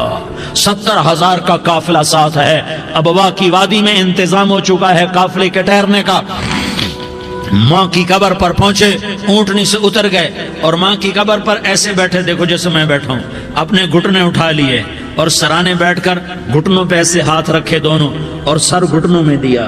70,000 کا قافلہ ساتھ ہے، ابوا کی وادی میں انتظام ہو چکا ہے قافلے کے ٹھہرنے کا۔ ماں کی قبر پر پہنچے، اونٹنی سے اتر گئے اور ماں کی قبر پر ایسے بیٹھے، دیکھو جیسے میں بیٹھا ہوں، اپنے گھٹنے اٹھا لیے اور سرانے بیٹھ کر گھٹنوں پہ ایسے ہاتھ رکھے دونوں اور سر گھٹنوں میں دیا،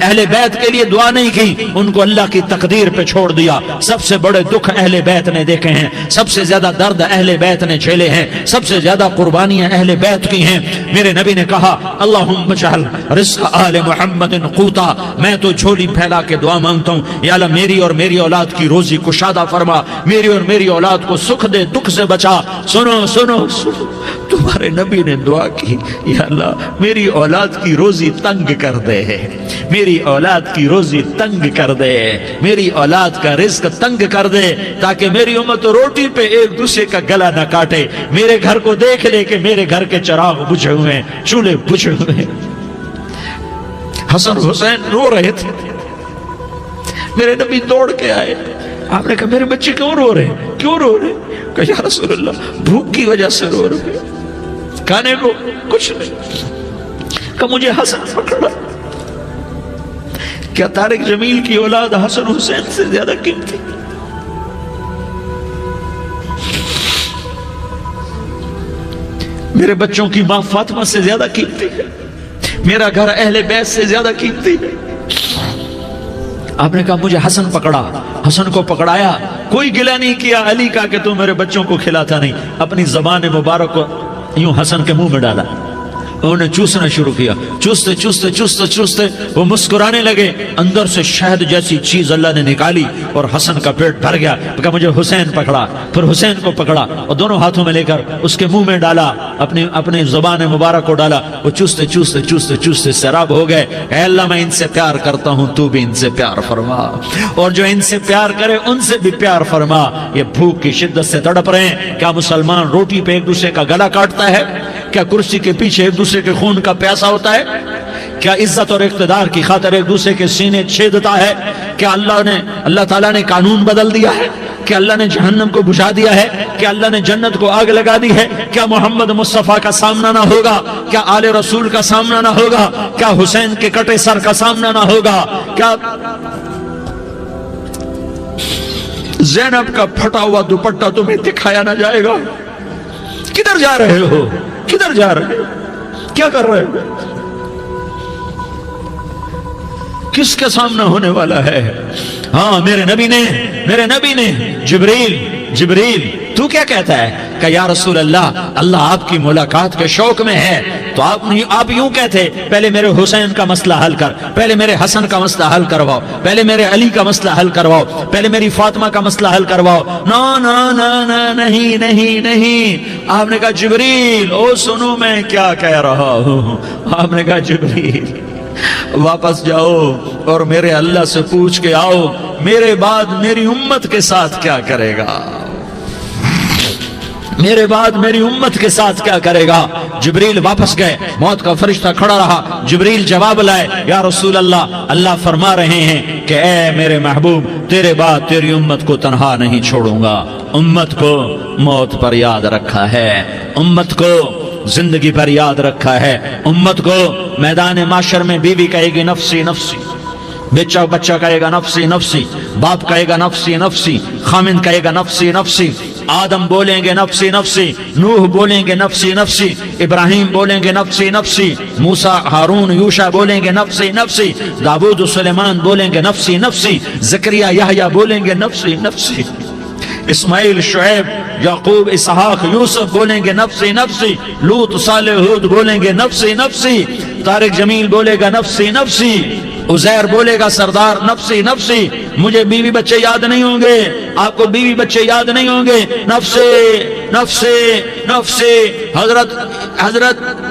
اہل بیت کے لیے دعا نہیں کی, ان کو اللہ کی تقدیر پہ چھوڑ دیا. سب سے بڑے دکھ اہل بیت نے دیکھے ہیں, سب سے زیادہ درد اہل بیت نے جھیلے ہیں, سب سے زیادہ قربانیاں اہل بیت کی ہیں. میرے نبی نے کہا اللہم اجعل رزق آل محمد قوتا, میں تو جھولی پھیلا کے دعا مانگتا ہوں, یا اللہ میری اور میری اولاد کی روزی کشادہ فرما, میری اور میری اولاد کو سکھ دے, دکھ سے بچا. سنو سنو سنو, تمہارے نبی نے دعا کی, یا اللہ میری اولاد کی روزی تنگ کر دے, میری اولاد کی روزی تنگ کر دے, میری اولاد کا رزق تنگ کر دے, تاکہ میری امت روٹی پہ ایک دوسرے کا گلا نہ کاٹے, میرے گھر کو دیکھ لے کہ میرے گھر کے چراغ بجھے ہوئے ہیں, چولہے بجھے ہوئے ہیں. حسن حسین رو رہے تھے, میرے نبی دوڑ کے آئے. آپ نے کہا میرے بچے کیوں رو رہے ہیں, کیوں رو رہے ہیں؟ کہا یا رسول اللہ بھوک کی وجہ سے رو رہے ہیں, کھانے کو کچھ نہیں. کہ مجھے حسن پکڑا. کیا طارق جمیل کی اولاد حسن حسین سے زیادہ قیمتی؟ میرے بچوں کی ماں فاطمہ سے زیادہ قیمتی ہے, میرا گھر اہل بیت سے زیادہ قیمتی ہے. آپ نے کہا مجھے حسن پکڑا, حسن کو پکڑایا, کوئی گلہ نہیں کیا علی کا کہ تو میرے بچوں کو کھلاتا نہیں, اپنی زبان مبارک کو یوں حسن کے منہ میں ڈالا, انہوں نے چوسنا شروع کیا. چوستے چوستے چوستے چوستے وہ مسکرانے لگے, اندر سے شہد جیسی چیز اللہ نے نکالی اور حسن کا پیٹ بھر گیا. کہا مجھے حسین پکڑا, پھر حسین کو پکڑا اور دونوں ہاتھوں میں لے کر اس کے منہ میں ڈالا, اپنی زبان مبارک کو ڈالا. وہ چوستے چوستے چوستے چوستے سیراب ہو گئے. اے اللہ میں ان سے پیار کرتا ہوں, تو بھی ان سے پیار فرما, اور جو ان سے پیار کرے ان سے بھی پیار فرما. یہ بھوک کی شدت سے تڑپ رہے ہیں. کیا مسلمان روٹی پہ ایک دوسرے کا گلا کاٹتا ہے؟ کیا کرسی کے پیچھے ایک دوسرے کے خون کا پیاسا ہوتا ہے؟ کیا عزت اور اقتدار کی خاطر ایک دوسرے کے سینے چھیدتا ہے؟ کیا اللہ تعالیٰ نے قانون بدل دیا ہے؟ کیا اللہ نے جہنم کو بجھا دیا ہے؟ کیا اللہ نے جنت کو آگ لگا دی ہے؟ کیا محمد مصطفیٰ کا سامنا نہ ہوگا؟ کیا آل رسول کا سامنا نہ ہوگا؟ کیا حسین کے کٹے سر کا سامنا نہ ہوگا؟ کیا زینب کا پھٹا ہوا دوپٹہ تمہیں دکھایا نہ جائے گا؟ کدھر جا رہے ہو؟ کدھر جا رہے ہو؟ کیا کر رہے ہو؟ کس کا سامنا ہونے والا ہے؟ ہاں میرے نبی نے جبریل تو کیا کہتا ہے کہ یا رسول اللہ آپ کی ملاقات کے شوق میں ہے. تو آپ یوں کہتے پہلے میرے حسین کا مسئلہ حل کر, پہلے میرے حسن کا مسئلہ حل کرواؤ, پہلے میرے علی کا مسئلہ حل کرواؤ, پہلے میری فاطمہ کا مسئلہ حل کرواؤ. نہیں. آپ نے کہا جبریل او سنو میں کیا کہہ رہا ہوں. آپ نے کہا جبریل واپس جاؤ اور میرے اللہ سے پوچھ کے آؤ میرے بعد میری امت کے ساتھ کیا کرے گا, میرے بعد میری امت کے ساتھ کیا کرے گا. جبریل واپس گئے, موت کا فرشتہ کھڑا رہا. جبریل جواب لائے, یا رسول اللہ فرما رہے ہیں کہ اے میرے محبوب تیرے بعد تیری امت کو تنہا نہیں چھوڑوں گا. امت کو موت پر یاد رکھا ہے, امت کو زندگی پر یاد رکھا ہے, امت کو میدان معاشر میں بیوی کہے گی نفسی نفسی, بچہ کہے گا نفسی نفسی, باپ کہے گا نفسی نفسی, خامن کہے گا نفسی نفسی, آدم بولیں گے نفسی نفسی, نوح بولیں گے نفسی نفسی, ابراہیم بولیں گے نفسی نفسی, موسیٰ ہارون یوشع بولیں گے نفسی نفسی, داؤد و سلیمان بولیں گے نفسی نفسی, زکریا یحییٰ بولیں گے نفسی نفسی, اسماعیل شعیب یعقوب اسحاق یوسف بولیں گے نفسی نفسی, لوط صالح ہود بولیں گے نفسی نفسی, طارق جمیل بولے گا نفسی نفسی, عزیر بولے گا سردار نفسی نفسی. مجھے بیوی بچے یاد نہیں ہوں گے, آپ کو بیوی بچے یاد نہیں ہوں گے, نفسی نفسی نفسی.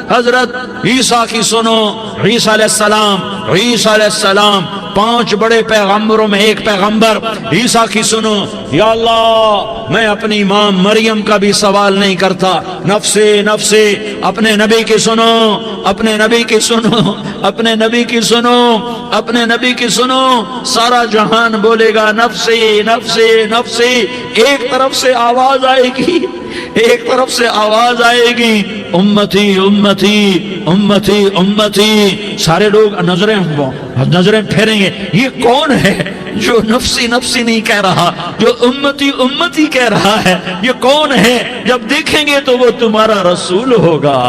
حضرت عیسیٰ کی سنو, عیسیٰ علیہ السلام 5 بڑے پیغمبروں میں ایک پیغمبر عیسیٰ کی سنو. یا اللہ میں اپنی ماں مریم کا بھی سوال نہیں کرتا, نفسی نفسی. اپنے نبی کی سنو, اپنے نبی کی سنو, اپنے نبی کی سنو, اپنے نبی کی سنو. سارا جہان بولے گا نفسی نفسی نفسی. ایک طرف سے آواز آئے گی, ایک طرف سے آواز آئے گی امتی امتی امتی امتی. سارے لوگ نظریں پھیریں گے, یہ کون ہے جو نفسی نفسی نہیں کہہ رہا, جو امتی امتی کہہ رہا ہے, یہ کون ہے؟ جب دیکھیں گے تو وہ تمہارا رسول ہوگا.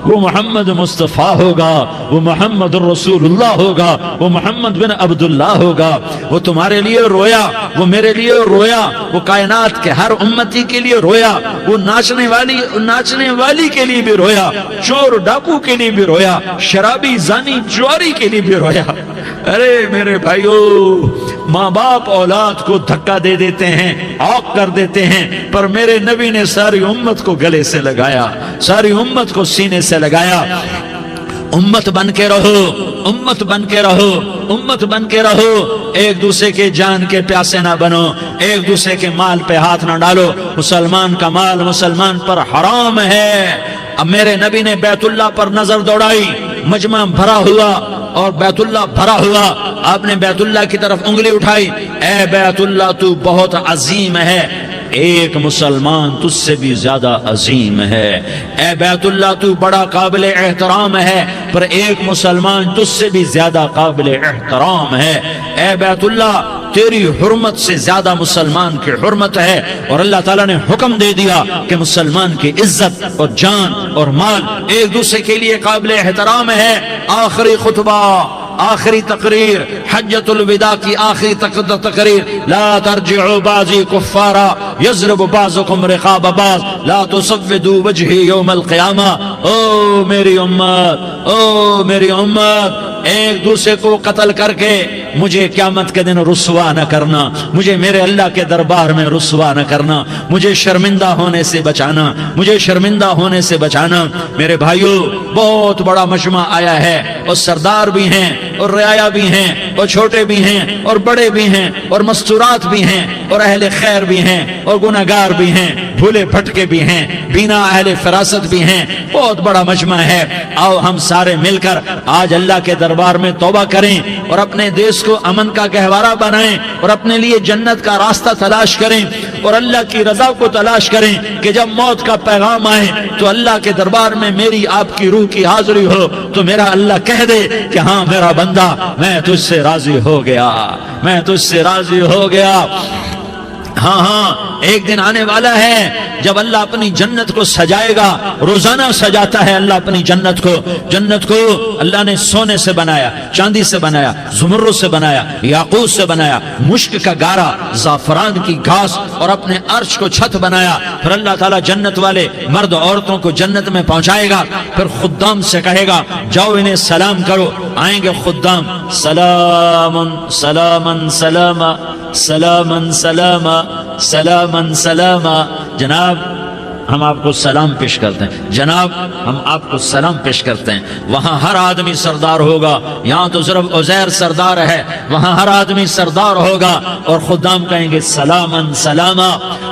وہ محمد مصطفیٰ ہوگا، وہ محمد الرسول ہوگا، وہ محمد بن عبداللہ ہوگا۔ وہ تمہارے لیے رویا، وہ میرے لیے رویا، وہ کائنات کے ہر امتی کے لیے رویا، وہ ناچنے والی کے لیے بھی رویا، چور ڈاکو کے لیے بھی رویا، شرابی زانی جواری کے لیے بھی رویا۔ ارے میرے بھائیو، ماں باپ اولاد کو دھکا دے دیتے ہیں، عوق کر دیتے ہیں، پر میرے نبی نے ساری امت کو گلے سے لگایا، ساری امت کو سینے سے لگایا۔ امت بن کے رہو، امت بن کے رہو، امت بن کے رہو، ایک دوسرے کے جان کے پیاسے نہ بنو، ایک دوسرے کے مال پہ ہاتھ نہ ڈالو۔ مسلمان کا مال مسلمان پر حرام ہے۔ اب میرے نبی نے بیت اللہ پر نظر دوڑائی، مجمع بھرا ہوا اور بیت اللہ بھرا ہوا، آپ نے بیت اللہ کی طرف انگلی اٹھائی، اے بیت اللہ تو بہت عظیم ہے، ایک مسلمان تجھ سے بھی زیادہ عظیم ہے۔ اے بیت اللہ تو بڑا قابل احترام ہے، پر ایک مسلمان تجھ سے بھی زیادہ قابل احترام ہے۔ اے بیت اللہ تیری حرمت سے زیادہ مسلمان کی حرمت ہے، اور اللہ تعالیٰ نے حکم دے دیا کہ مسلمان کی عزت اور جان اور مال ایک دوسرے کے لیے قابل احترام ہے۔ آخری خطبہ، آخری تقریر، حجۃ الوداع کی آخری تقریر، لا ترجعوا بعضی کفارا یضرب بعضکم رقاب بعض لا تسودوا وجہی یوم القیامہ۔ او میری امت، او میری امت، ایک دوسرے کو قتل کر کے مجھے قیامت کے دن رسوا نہ کرنا، مجھے میرے اللہ کے دربار میں رسوا نہ کرنا، مجھے شرمندہ ہونے سے بچانا، مجھے شرمندہ ہونے سے بچانا۔ میرے بھائیو، بہت بڑا مجمع آیا ہے، اور سردار بھی ہیں اور رعایا بھی ہیں اور چھوٹے بھی ہیں اور بڑے بھی ہیں اور مستورات بھی ہیں اور اہل خیر بھی ہیں اور گناہگار بھی ہیں، بھولے بھٹکے بھی ہیں، بینا اہل فراست بھی ہیں، بہت بڑا مجمع ہے۔ آؤ ہم سارے مل کر آج اللہ کے دربار میں توبہ کریں اور اپنے دیش کو امن کا گہوارہ بنائیں اور اپنے لیے جنت کا راستہ تلاش کریں اور اللہ کی رضا کو تلاش کریں کہ جب موت کا پیغام آئے تو اللہ کے دربار میں میری آپ کی روح کی حاضری ہو تو میرا اللہ کہہ دے کہ ہاں میرا بندہ، میں تجھ سے راضی ہو گیا، میں تجھ سے راضی ہو گیا۔ ہاں ہاں، ایک دن آنے والا ہے جب اللہ اپنی جنت کو سجائے گا، روزانہ سجاتا ہے اللہ اپنی جنت کو۔ جنت کو اللہ نے سونے سے بنایا، چاندی سے بنایا، زمرد سے بنایا، یاقوت سے بنایا، مشک کا گارا، زعفران کی گھاس اور اپنے عرش کو چھت بنایا۔ پھر اللہ تعالیٰ جنت والے مرد عورتوں کو جنت میں پہنچائے گا، پھر خدام سے کہے گا جاؤ انہیں سلام کرو۔ آئیں گے خدام، سلامن سلامن سلاما، سلامن سلاما، سلامن سلاما۔ جناب ہم آپ کو سلام پیش کرتے ہیں، جناب ہم آپ کو سلام پیش کرتے ہیں۔ وہاں ہر آدمی سردار ہوگا، یہاں تو صرف عزیر سردار ہے، وہاں ہر آدمی سردار ہوگا، اور خدام کہیں گے سلامن سلاما،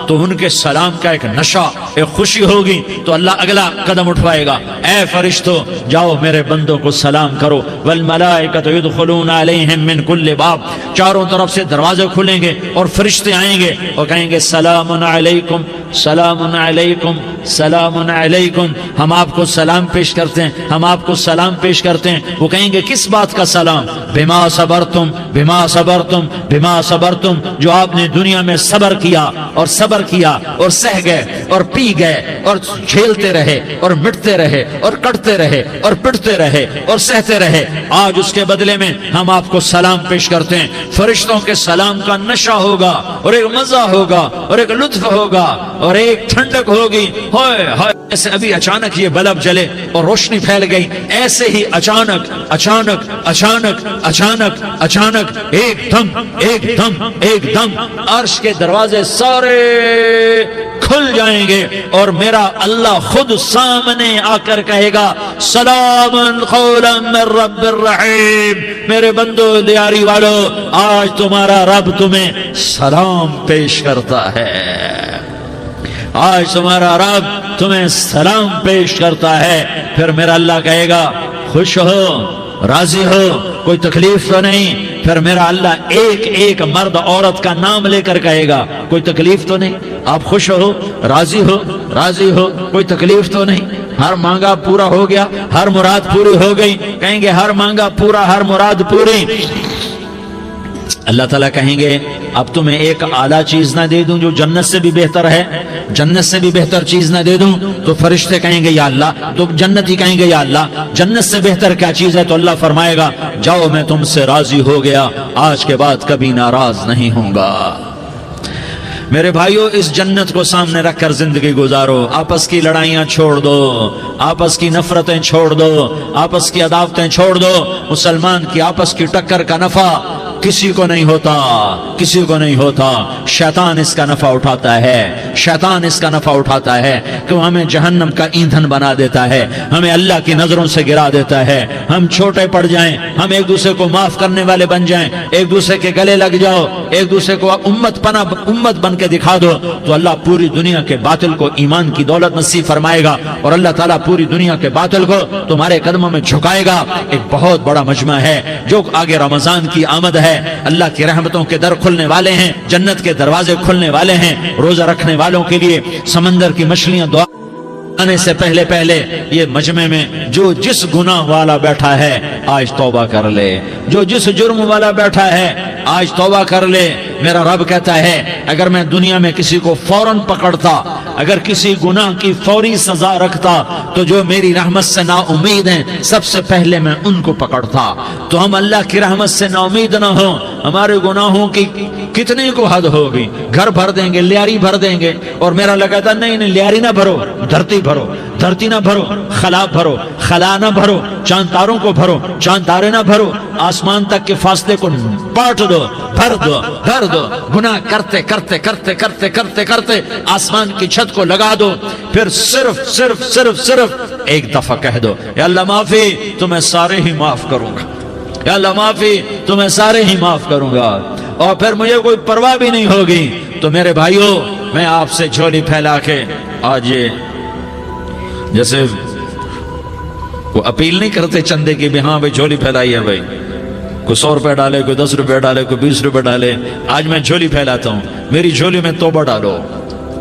تو ان کے سلام کا ایک نشہ، ایک خوشی ہوگی، تو اللہ اگلا قدم اٹھوائے گا، اے فرشتوں جاؤ میرے بندوں کو سلام کرو۔ والملائکۃ یدخلون علیہم من کل باب، چاروں طرف سے دروازے کھلیں گے اور فرشتے آئیں گے اور کہیں گے سلام علیکم، سلام علیکم، سلام علیکم۔ ہم آپ کو سلام پیش کرتے ہیں، ہم آپ کو سلام پیش کرتے ہیں۔ وہ کہیں گے کس بات کا سلام؟ بما صبرتم، بما صبرتم، بما صبرتم، جو آپ نے دنیا میں صبر کیا اور صبر کیا اور سہ گئے اور پی گئے اور جھیلتے رہے اور مٹتے رہے اور کٹتے رہے اور پٹتے رہے اور سہتے رہے، آج اس کے بدلے میں ہم آپ کو سلام پیش کرتے ہیں۔ فرشتوں کے سلام کا نشہ ہوگا اور ایک مزہ ہوگا اور ایک لطف ہوگا اور ایک ٹھنڈک ہوگی۔ ہوئے ہوئے، ایسے ابھی اچانک یہ بلب جلے اور روشنی پھیل گئی، ایسے ہی اچانک اچانک اچانک اچانک اچانک ایک دم ایک دم ایک دم عرش کے دروازے سارے کھل جائیں گے اور میرا اللہ خود سامنے آ کر کہے گا سلام قولا من رب الرحیم۔ میرے بندو دیاری والو، آج تمہارا رب تمہیں سلام پیش کرتا ہے، آج تمہارا رب تمہیں سلام پیش کرتا ہے۔ پھر میرا اللہ کہے گا خوش ہو، راضی ہو، کوئی تکلیف تو نہیں؟ پھر میرا اللہ ایک ایک مرد عورت کا نام لے کر کہے گا کوئی تکلیف تو نہیں؟ آپ خوش ہو، راضی ہو، راضی ہو، کوئی تکلیف تو نہیں؟ ہر مانگا پورا ہو گیا، ہر مراد پوری ہو گئی؟ کہیں گے ہر مانگا پورا، ہر مراد پوری۔ اللہ تعالیٰ کہیں گے اب تمہیں ایک اعلیٰ چیز نہ دے دوں جو جنت سے بھی بہتر ہے، جنت سے بھی بہتر چیز نہ دے دوں؟ تو فرشتے کہیں گے یا اللہ، تو جنتی کہیں گے یا اللہ جنت سے بہتر کیا چیز ہے؟ تو اللہ فرمائے گا جاؤ میں تم سے راضی ہو گیا، آج کے بعد کبھی ناراض نہیں ہوں گا۔ میرے بھائیوں، اس جنت کو سامنے رکھ کر زندگی گزارو، آپس کی لڑائیاں چھوڑ دو، آپس کی نفرتیں چھوڑ دو، آپس کی عداوتیں چھوڑ دو۔ مسلمان کی آپس کی ٹکر کا نفع کسی کو نہیں ہوتا، کسی کو نہیں ہوتا۔ شیطان اس کا نفع اٹھاتا ہے، شیطان اس کا نفع اٹھاتا ہے کہ وہ ہمیں جہنم کا ایندھن بنا دیتا ہے، ہمیں اللہ کی نظروں سے گرا دیتا ہے، ہم چھوٹے پڑ جائیں، ہم ایک دوسرے کو معاف کرنے والے بن جائیں، ایک دوسرے کے گلے لگ جاؤ، ایک دوسرے کو امت بن کے دکھا دو، تو اللہ پوری دنیا کے باطل کو ایمان کی دولت نصیب فرمائے گا، اور اللہ تعالیٰ پوری دنیا کے باطل کو تمہارے قدموں میں جھکائے گا۔ ایک بہت بڑا مجمع ہے جو آگے رمضان کی آمد ہے، اللہ کی رحمتوں کے در کھلنے والے ہیں، جنت کے دروازے کھلنے والے ہیں، روزہ رکھنے والوں کے لیے سمندر کی مچھلیاں دعا آنے سے پہلے یہ مجمع میں جو جس گناہ والا بیٹھا ہے آج توبہ کر لے، جو جس جرم والا بیٹھا ہے آج توبہ کر لے۔ میرا رب کہتا ہے اگر میں دنیا میں کسی کو فوراً پکڑتا، اگر کسی گناہ کی فوری سزا رکھتا، تو جو میری رحمت سے نا امید ہیں سب سے پہلے میں ان کو پکڑتا۔ تو ہم اللہ کی رحمت سے نا امید نہ ہوں، ہمارے گناہوں کی کتنے کو حد ہوگی، گھر بھر دیں گے، لیاری بھر دیں گے، اور میرا لگا تھا نہیں لیاری نہ بھرو، دھرتی بھرو، دھرتی نہ بھرو، خلا بھرو، خلا نہ بھرو، چاند تاروں کو بھرو، چاند تارے نہ بھرو، آسمان تک کے فاصلے کو بانٹ دو، بھر دو، بھر دو، گناہ کرتے کرتے کرتے کرتے کرتے کرتے آسمان کی چھت کو لگا دو، پھر صرف صرف صرف صرف ایک دفعہ کہہ دو یا اللہ معافی، تو میں سارے ہی معاف کروں گا، یا اللہ معافی، تو میں سارے ہی معاف کروں گا، اور پھر مجھے کوئی پرواہ بھی نہیں ہوگی۔ تو میرے بھائیوں، میں آپ سے جھولی پھیلا کے آج یہ جیسے وہ اپیل نہیں کرتے چندے کی بھی ہاں بھائی جھولی پھیلائی ہے، بھائی کوئی 100 روپے ڈالے، کوئی 10 روپے ڈالے، کوئی 20 روپے ڈالے، آج میں جھولی پھیلاتا ہوں، میری جھولی میں توبہ ڈالو،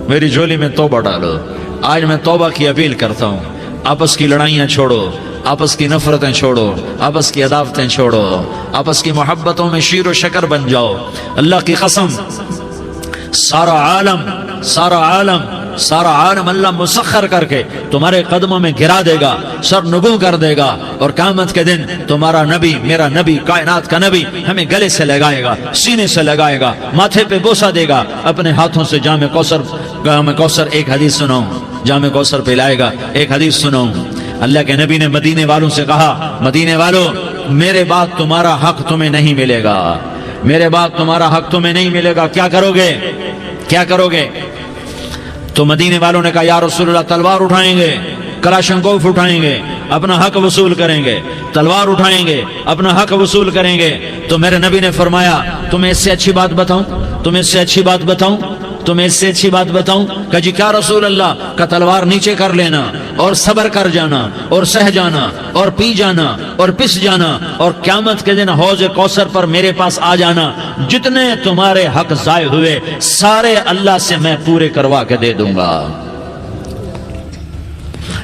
میری جھولی میں توبہ ڈالو۔ آج میں توبہ کی اپیل کرتا ہوں، آپس کی لڑائیاں چھوڑو، آپس کی نفرتیں چھوڑو، آپس کی عداوتیں چھوڑو، آپس کی محبتوں میں شیر و شکر بن جاؤ۔ اللہ کی قسم، سارا عالم اللہ مسخر کر کے تمہارے قدموں میں گرا دے گا، سر نگوں کر دے گا، اور قیامت کے دن تمہارا نبی، میرا نبی، کائنات کا نبی ہمیں گلے سے لگائے گا، سینے سے لگائے گا، ماتھے پہ بوسہ دے گا، اپنے ہاتھوں سے جام کوثر ایک حدیث سناؤں، جام کوثر پلائے گا، ایک حدیث سناؤں۔ اللہ کے نبی نے مدینے والوں سے کہا، مدینے والوں میرے بعد تمہارا حق تمہیں نہیں ملے گا، میرے بعد تمہارا حق تمہیں نہیں ملے گا، کیا کرو گے، کیا کرو گے؟ تو مدینے والوں نے کہا یا رسول اللہ تلوار اٹھائیں گے، کلاشنکوف اٹھائیں گے، اپنا حق وصول کریں گے، تلوار اٹھائیں گے، اپنا حق وصول کریں گے۔ تو میرے نبی نے فرمایا تمہیں اس سے اچھی بات بتاؤں، تمہیں اس سے اچھی بات بتاؤں، تمہیں اس سے اچھی بات بتاؤں؟ کہ جی کیا رسول اللہ؟ کا تلوار نیچے کر لینا، اور صبر کر جانا، اور سہ جانا، اور پی جانا، اور پس جانا، اور قیامت کے دن حوض کوثر پر میرے پاس آ جانا، جتنے تمہارے حق ضائع ہوئے سارے اللہ سے میں پورے کروا کے دے دوں گا۔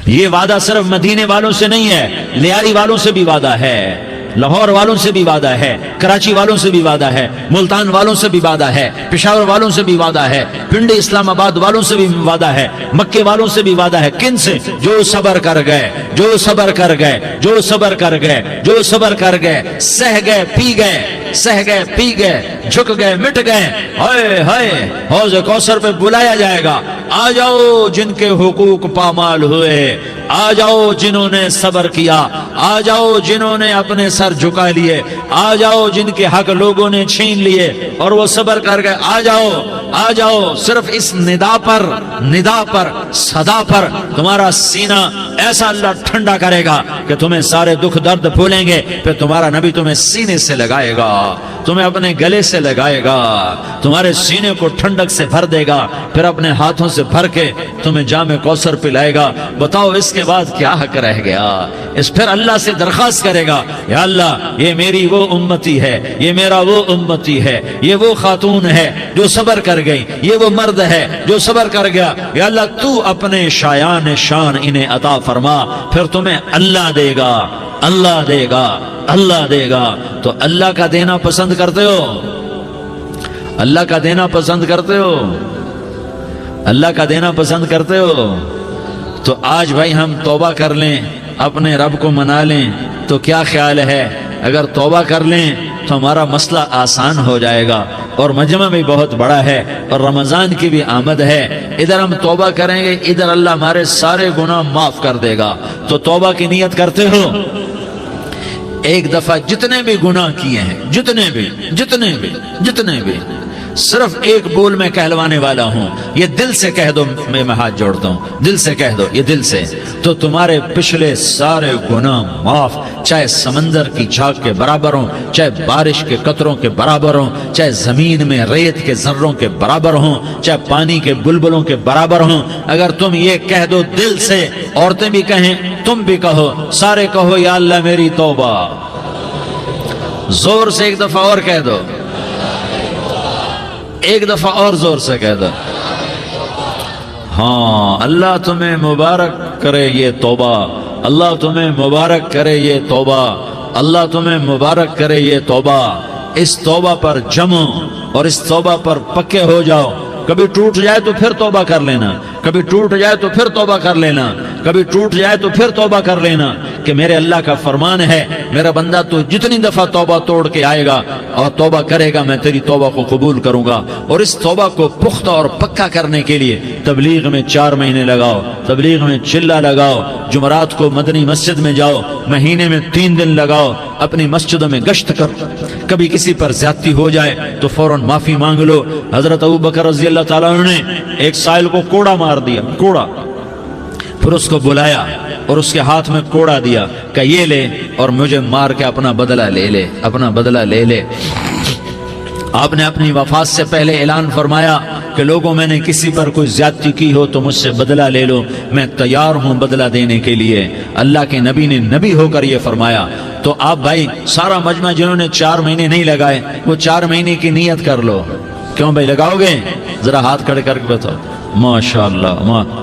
یہ وعدہ صرف مدینے والوں سے نہیں ہے، لیاری والوں سے بھی وعدہ ہے، لاہور والوں سے بھی وعدہ ہے، کراچی والوں سے بھی وعدہ ہے، ملتان والوں سے بھی وعدہ ہے، پشاور والوں سے بھی وعدہ ہے، پنڈی اسلام آباد والوں سے بھی وعدہ ہے، مکے والوں سے بھی وعدہ ہے۔ کن سے؟ جو صبر کر گئے، جو صبر کر گئے، جو صبر کر گئے، جو صبر کر گئے، سہ گئے، پی گئے، سہ گئے، پی گئے، جھک گئے، مٹ گئے، ہائے ہائے حوض کوثر پہ بلایا جائے گا، آ جاؤ جن کے حقوق پامال ہوئے، آ جاؤ جنہوں نے صبر کیا، آ جاؤ جنہوں نے اپنے سر جھکا لیے، آ جاؤ جن کے حق لوگوں نے چھین لیے اور وہ صبر کر گئے، آ جاؤ، آ جاؤ۔ صرف اس ندا پر صدا پر تمہارا سینہ ایسا اللہ ٹھنڈا کرے گا کہ تمہیں سارے دکھ درد بھولیں گے، پھر تمہارا نبی تمہیں سینے سے لگائے گا، تمہیں اپنے گلے سے لگائے گا، تمہارے سینے کو ٹھنڈک سے بھر دے گا، پھر اپنے ہاتھوں سے بھر کے تمہیں جام کوثر پلائے گا۔ بتاؤ اس کے بعد کیا حق رہ گیا؟ اس پھر اللہ سے درخواست کرے گا، یا اللہ یہ میری وہ امتی ہے، یہ میرا وہ امتی ہے، یہ وہ خاتون ہے جو صبر کر گئی، یہ وہ مرد ہے جو صبر کر گیا، یا اللہ تو اپنے شایان شان انہیں عطا فرما، پھر تمہیں اللہ دے گا، اللہ دے گا، اللہ دے گا۔ تو اللہ کا دینا پسند کرتے ہو؟ اللہ کا دینا پسند کرتے ہو؟ اللہ کا دینا پسند کرتے ہو؟ تو آج بھائی ہم توبہ کر لیں، اپنے رب کو منا لیں، تو کیا خیال ہے اگر توبہ کر لیں تو ہمارا مسئلہ آسان ہو جائے گا، اور مجمع بھی بہت بڑا ہے اور رمضان کی بھی آمد ہے، ادھر ہم توبہ کریں گے، ادھر اللہ ہمارے سارے گناہ معاف کر دے گا۔ تو توبہ کی نیت کرتے ہو؟ ایک دفعہ جتنے بھی گناہ کیے ہیں، جتنے بھی صرف ایک بول میں کہلوانے والا ہوں، یہ دل سے کہہ دو، میں ہاتھ جوڑتا ہوں، دل سے کہہ دو، یہ دل سے، تو تمہارے پچھلے سارے گناہ معاف، چاہے سمندر کی جھاگ کے برابر ہوں، چاہے بارش کے قطروں کے برابر ہوں، چاہے زمین میں ریت کے ذروں کے برابر ہوں، چاہے پانی کے بلبلوں کے برابر ہوں۔ اگر تم یہ کہہ دو دل سے، عورتیں بھی کہیں، تم بھی کہو، سارے کہو یا اللہ میری توبہ، زور سے ایک دفعہ اور کہہ دو، ایک دفعہ اور زور سے کہہ دو۔ ہاں، اللہ تمہیں مبارک کرے یہ توبہ، اللہ تمہیں مبارک کرے یہ توبہ، اللہ تمہیں مبارک کرے یہ توبہ۔ اس توبہ پر جمو اور اس توبہ پر پکے ہو جاؤ۔ کبھی ٹوٹ جائے تو پھر توبہ کر لینا، کبھی ٹوٹ جائے تو پھر توبہ کر لینا، کبھی ٹوٹ جائے تو پھر توبہ کر لینا، کہ میرے اللہ کا فرمان ہے، میرا بندہ تو جتنی دفعہ توبہ توڑ کے آئے گا اور توبہ کرے گا، میں تیری توبہ کو قبول کروں گا۔ اور اس توبہ کو پختہ اور پکا کرنے کے لیے تبلیغ میں 4 مہینے لگاؤ، تبلیغ میں چلہ لگاؤ، جمعرات کو مدنی مسجد میں جاؤ، مہینے میں 3 دن لگاؤ، اپنی مسجدوں میں گشت کرو، کبھی کسی پر زیادتی ہو جائے تو فوراً معافی مانگ لو۔ حضرت ابوبکر رضی اللہ تعالیٰ عنہ نے ایک سائل کو کوڑا مار دیا، کوڑا، پھر اس کو بلایا اور اس کے ہاتھ میں کوڑا دیا کہ یہ لے اور مجھے مار کے اپنا بدلہ لے لے، اپنا بدلہ لے لے۔ آپ نے اپنی وفات سے پہلے اعلان فرمایا کہ لوگوں، میں نے کسی پر کوئی زیادتی کی ہو تو مجھ سے بدلہ لے لو، میں تیار ہوں بدلہ دینے کے لیے۔ اللہ کے نبی نے نبی ہو کر یہ فرمایا۔ تو آپ بھائی سارا مجمع جنہوں نے 4 مہینے نہیں لگائے، وہ 4 مہینے کی نیت کر لو۔ کیوں بھائی لگاؤ گے؟ ذرا ہاتھ کھڑے کر کے بتاؤ۔ ماشاءاللہ،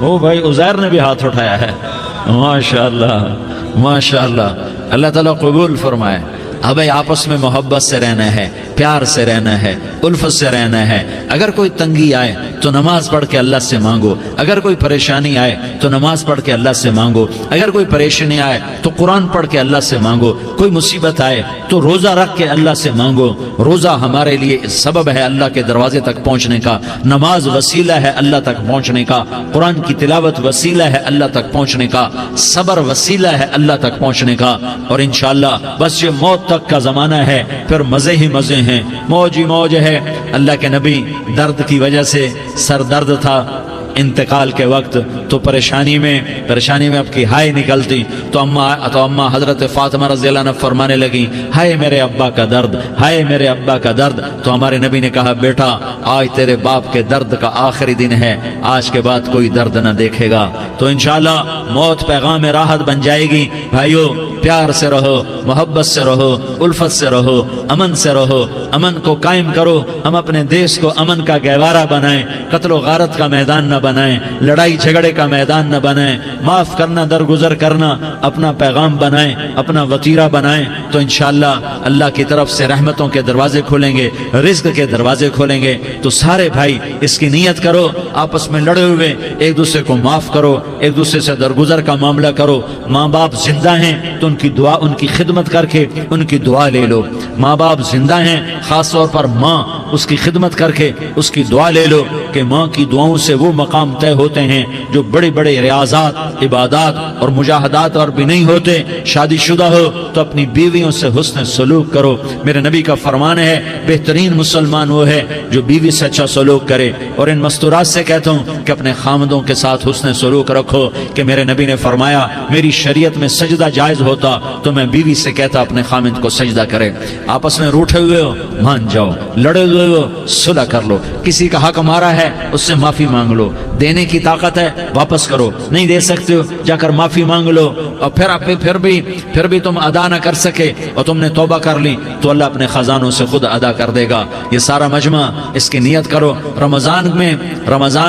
وہ بھائی عزیر نے بھی ہاتھ اٹھایا ہے، ماشاءاللہ ماشاءاللہ، اللہ تعالیٰ قبول فرمائے۔ اب آپس میں محبت سے رہنا ہے، پیار سے رہنا ہے، الفت سے رہنا ہے۔ اگر کوئی تنگی آئے تو نماز پڑھ کے اللہ سے مانگو، اگر کوئی پریشانی آئے تو نماز پڑھ کے اللہ سے مانگو، اگر کوئی پریشانی آئے تو قرآن پڑھ کے اللہ سے مانگو، کوئی مصیبت آئے تو روزہ رکھ کے اللہ سے مانگو۔ روزہ ہمارے لیے سبب ہے اللہ کے دروازے تک پہنچنے کا، نماز وسیلہ ہے اللہ تک پہنچنے کا، قرآن کی تلاوت وسیلہ ہے اللہ تک پہنچنے کا، صبر وسیلہ ہے اللہ تک پہنچنے کا۔ اور انشاءاللہ بس یہ موت تک کا زمانہ ہے، پھر مزے ہی مزے ہیں، موج ہی موج ہے۔ اللہ کے نبی درد کی وجہ سے سر درد تھا انتقال کے وقت، تو پریشانی میں اب کی ہائے نکلتی، تو اماں حضرت فاطمہ رضی اللہ عنہ فرمانے لگی، ہائے میرے ابا کا درد، ہائے میرے ابا کا درد۔ تو ہمارے نبی نے کہا، بیٹا آج تیرے باپ کے درد کا آخری دن ہے، آج کے بعد کوئی درد نہ دیکھے گا۔ تو انشاءاللہ موت پیغام راحت بن جائے گی۔ بھائیو پیار سے رہو، محبت سے رہو، الفت سے رہو، امن سے رہو، امن کو قائم کرو۔ ہم اپنے دیش کو امن کا گہوارہ بنائیں، قتل و غارت کا میدان نہ بنائیں، لڑائی جھگڑے کا میدان نہ بنائیں، معاف کرنا درگزر کرنا اپنا پیغام بنائیں، اپنا وتیرہ بنائیں۔ تو انشاءاللہ اللہ کی طرف سے رحمتوں کے دروازے کھولیں گے، رزق کے دروازے کھولیں گے۔ تو سارے بھائی اس کی نیت کرو، آپس میں لڑے ہوئے ایک دوسرے کو معاف کرو، ایک دوسرے سے درگزر کا معاملہ کرو۔ ماں باپ زندہ ہیں تو ان کی دعا، ان کی خدمت کر کے ان کی دعا لے لو۔ ماں باپ زندہ ہیں، خاص طور پر ماں، اس کی خدمت کر کے اس کی دعا لے لو، کہ ماں کی دعاؤں سے وہ مقام طے ہوتے ہیں جو بڑے بڑے ریاضات، عبادات اور مجاہدات اور بھی نہیں ہوتے۔ شادی شدہ ہو تو اپنی بیویوں سے حسن سلوک کرو۔ میرے نبی کا فرمان ہے، بہترین مسلمان وہ ہے جو بیوی سے اچھا سلوک کرے۔ اور ان مستورات سے کہتا ہوں کہ اپنے خامدوں کے ساتھ حسن سلوک رکھو، کہ میرے نبی نے فرمایا، میری شریعت میں سجدہ جائز ہوتا تو میں بیوی سے کہتا اپنے خامد کو سجدہ کرے۔ آپس میں روٹھے ہوئے ہو مان جاؤ، لڑے ہوئے ہو صلح کر لو، کسی کا حق مارا ہے اس سے معافی مانگ لو، دینے کی طاقت ہے واپس کرو، نہیں دے سکتے ہو جا کر معافی مانگ لو۔ اور پھر بھی تم ادا نہ کر سکے اور تم نے توبہ کر لی تو اللہ اپنے خزانوں سے خود ادا کر دے گا۔ یہ سارا مجمع اس کی نیت کرو۔ رمضان